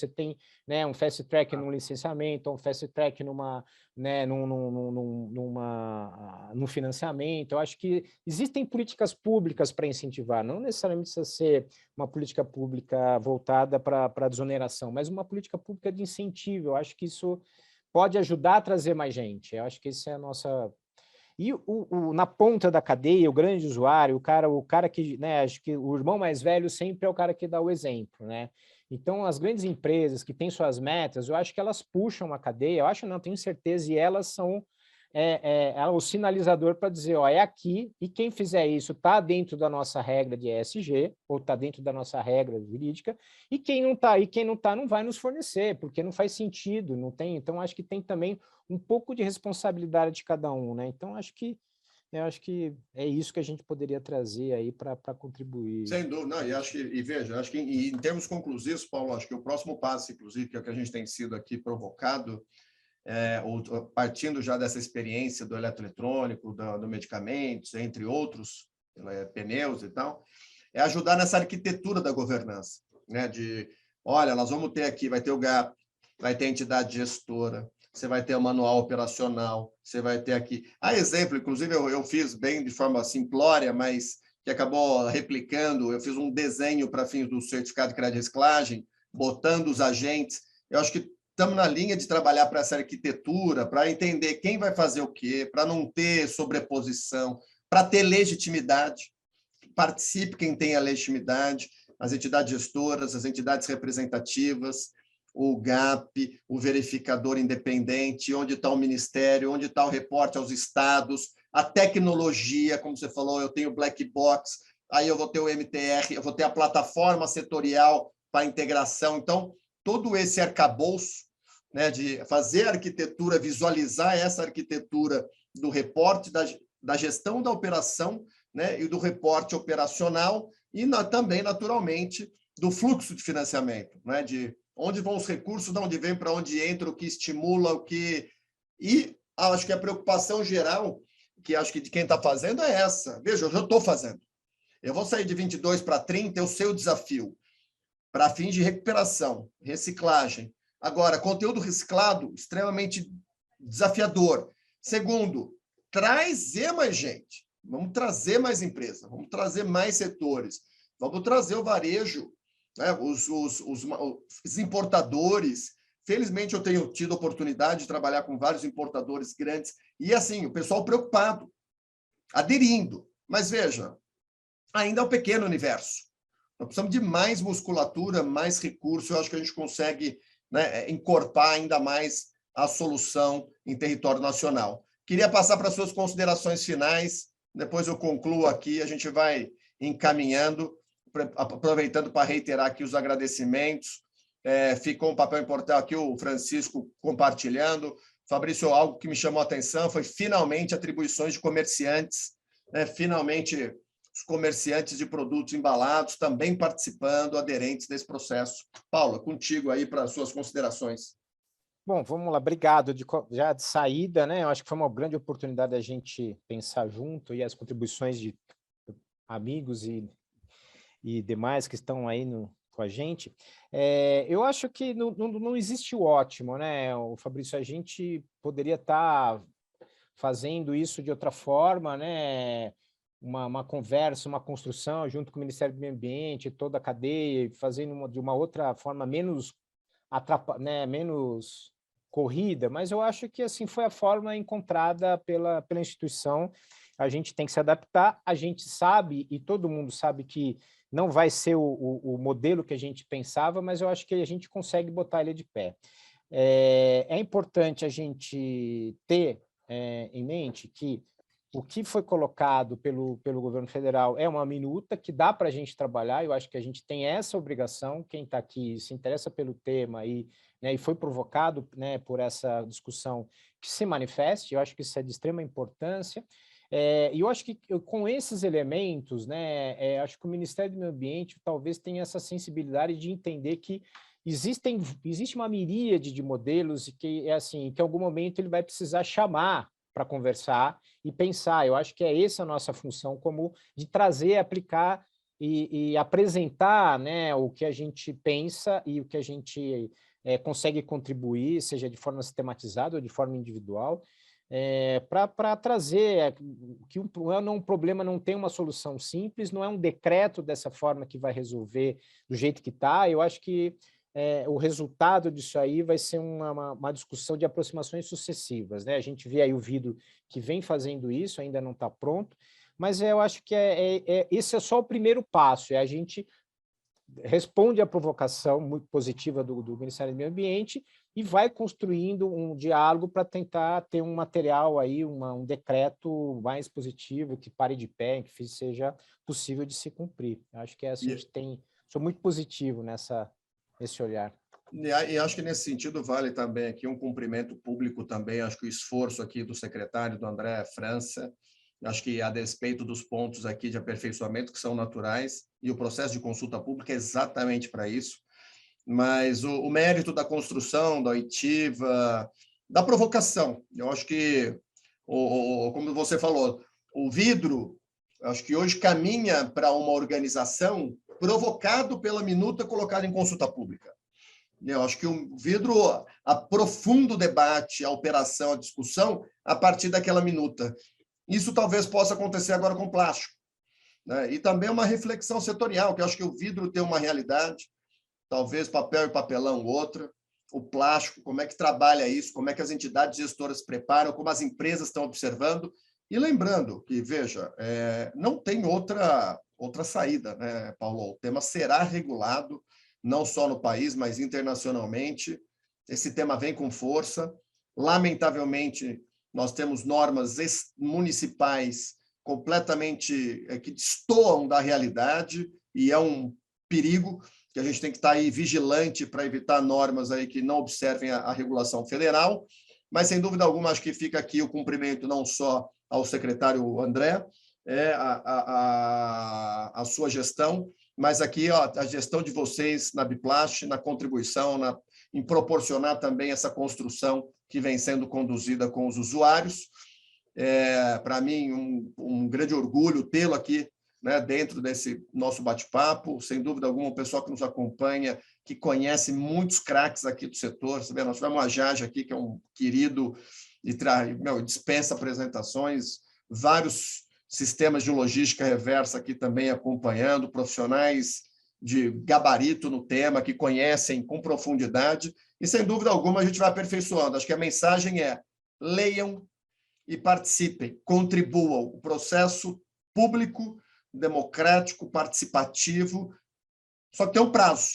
tem, né, um fast track num licenciamento, um fast track num financiamento, eu acho que existem políticas públicas para incentivar, não necessariamente precisa ser uma política pública voltada para a desoneração, mas uma política pública de incentivo. Eu acho que isso pode ajudar a trazer mais gente. Eu acho que essa é a nossa... E na ponta da cadeia, o grande usuário, o cara que, né, acho que o irmão mais velho sempre é o cara que dá o exemplo, né? Então, as grandes empresas que têm suas metas, eu acho que elas puxam a cadeia, eu acho, não, tenho certeza, e elas são o sinalizador para dizer, é aqui, e quem fizer isso está dentro da nossa regra de ESG, ou está dentro da nossa regra jurídica, e quem não está não vai nos fornecer, porque não faz sentido, não tem. Então, acho que tem também um pouco de responsabilidade de cada um, né? Então, eu acho que é isso que a gente poderia trazer aí para contribuir. Sem dúvida, não, e veja, acho que em termos conclusivos, Paulo, acho que o próximo passo, inclusive, que é o que a gente tem sido aqui provocado, partindo já dessa experiência do eletroeletrônico, do medicamentos, entre outros, pneus e tal, é ajudar nessa arquitetura da governança, né? Olha, nós vamos ter aqui, vai ter o GAP, vai ter a entidade gestora, você vai ter o manual operacional, você vai ter aqui... exemplo, inclusive, eu fiz bem de forma simplória, mas que acabou replicando, eu fiz um desenho para fins do certificado de crédito e reciclagem, botando os agentes. Eu acho que estamos na linha de trabalhar para essa arquitetura, para entender quem vai fazer o quê, para não ter sobreposição, para ter legitimidade. Participe quem tem a legitimidade, as entidades gestoras, as entidades representativas, o GAP, o verificador independente, onde está o Ministério, onde está o reporte aos estados, a tecnologia, como você falou, eu tenho Black Box, aí eu vou ter o MTR, eu vou ter a plataforma setorial para integração. Então, todo esse arcabouço, né, de fazer a arquitetura, visualizar essa arquitetura do reporte da gestão da operação, né, e do reporte operacional e também, naturalmente, do fluxo de financiamento, né, de onde vão os recursos, de onde vem, para onde entra, o que estimula, o que... E acho que a preocupação geral, que acho que de quem está fazendo, é essa. Veja, eu já estou fazendo. Eu vou sair de 22 para 30, eu sei o desafio, para fins de recuperação, reciclagem. Agora, conteúdo reciclado, extremamente desafiador. Segundo, trazer mais gente. Vamos trazer mais empresas, vamos trazer mais setores, vamos trazer o varejo, né? Os importadores. Felizmente, eu tenho tido a oportunidade de trabalhar com vários importadores grandes e, assim, o pessoal preocupado, aderindo. Mas, veja, ainda é um pequeno universo. Nós precisamos de mais musculatura, mais recurso. Eu acho que a gente consegue, né, encorpar ainda mais a solução em território nacional. Queria passar para as suas considerações finais, depois eu concluo aqui, a gente vai encaminhando, aproveitando para reiterar aqui os agradecimentos. Ficou um papel importante aqui, o Francisco compartilhando. Fabrício, algo que me chamou a atenção foi, finalmente, atribuições de comerciantes, né? Finalmente, os comerciantes de produtos embalados também participando, aderentes desse processo. Paula, contigo aí para as suas considerações. Bom, vamos lá, obrigado. Já de saída, né? Eu acho que foi uma grande oportunidade a gente pensar junto, e as contribuições de amigos e demais que estão aí com a gente. Eu acho que não existe o ótimo, né, o Fabrício? A gente poderia estar fazendo isso de outra forma, né? Uma conversa, uma construção junto com o Ministério do Meio Ambiente, toda a cadeia, fazendo de uma outra forma menos corrida, mas eu acho que assim foi a forma encontrada pela instituição. A gente tem que se adaptar, a gente sabe, e todo mundo sabe que não vai ser o modelo que a gente pensava, mas eu acho que a gente consegue botar ele de pé. É importante a gente ter em mente que o que foi colocado pelo governo federal é uma minuta que dá para a gente trabalhar, eu acho que a gente tem essa obrigação, quem está aqui se interessa pelo tema e foi provocado, né, por essa discussão, que se manifeste, eu acho que isso é de extrema importância. E eu acho que com esses elementos, né, acho que o Ministério do Meio Ambiente talvez tenha essa sensibilidade de entender que existe uma miríade de modelos e que, assim, que em algum momento ele vai precisar chamar para conversar e pensar. Eu acho que é essa a nossa função, como de trazer, aplicar e apresentar, né, o que a gente pensa e o que a gente consegue contribuir, seja de forma sistematizada ou de forma individual, para trazer que um problema não tem uma solução simples, não é um decreto dessa forma que vai resolver do jeito que está. Eu acho que o resultado disso aí vai ser uma discussão de aproximações sucessivas, né? A gente vê aí o Vidro que vem fazendo isso, ainda não está pronto, mas eu acho que esse é só o primeiro passo, a gente responde à provocação muito positiva do Ministério do Meio Ambiente e vai construindo um diálogo para tentar ter um material aí, um decreto mais positivo, que pare de pé, que seja possível de se cumprir. Acho que a gente sou muito positivo nesse olhar. E acho que nesse sentido vale também aqui um cumprimento público também, acho que o esforço aqui do secretário, do André França, acho que a despeito dos pontos aqui de aperfeiçoamento que são naturais, e o processo de consulta pública é exatamente para isso, mas o mérito da construção, da oitiva, da provocação, eu acho que, como você falou, o Vidro, acho que hoje caminha para uma organização provocado pela minuta colocada em consulta pública. Eu acho que o Vidro aprofunda o debate, a operação, a discussão, a partir daquela minuta. Isso talvez possa acontecer agora com o plástico, né? E também uma reflexão setorial, que eu acho que o vidro tem uma realidade, talvez papel e papelão outra, o plástico, como é que trabalha isso, como é que as entidades gestoras preparam, como as empresas estão observando. E lembrando que, veja, não tem outra saída, né, Paulo? O tema será regulado, não só no país, mas internacionalmente. Esse tema vem com força. Lamentavelmente, nós temos normas municipais completamente que destoam da realidade e é um perigo que a gente tem que estar aí vigilante para evitar normas aí que não observem a regulação federal. Mas, sem dúvida alguma, acho que fica aqui o cumprimento não só ao secretário André, a sua gestão, mas aqui a gestão de vocês na Biplast, na contribuição, em proporcionar também essa construção que vem sendo conduzida com os usuários. Para mim, um grande orgulho tê-lo aqui, né, dentro desse nosso bate-papo. Sem dúvida alguma, o pessoal que nos acompanha, que conhece muitos craques aqui do setor. Nós tivemos a Jage aqui, que é um querido e dispensa apresentações, vários sistemas de logística reversa aqui também acompanhando, profissionais de gabarito no tema, que conhecem com profundidade, e, sem dúvida alguma, a gente vai aperfeiçoando. Acho que a mensagem é: leiam e participem, contribuam. O processo público, democrático, participativo, só que tem um prazo.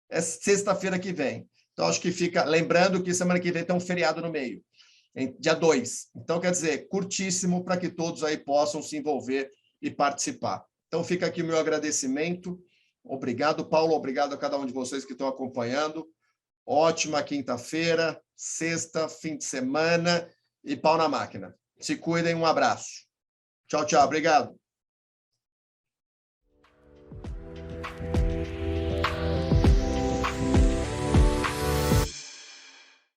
É sexta-feira que vem. Então, acho que fica... Lembrando que semana que vem tem um feriado no meio, dia 2. Então, quer dizer, curtíssimo para que todos aí possam se envolver e participar. Então, fica aqui o meu agradecimento. Obrigado, Paulo. Obrigado a cada um de vocês que estão acompanhando. Ótima quinta-feira, sexta, fim de semana e pau na máquina. Se cuidem, um abraço. Tchau, tchau. Obrigado.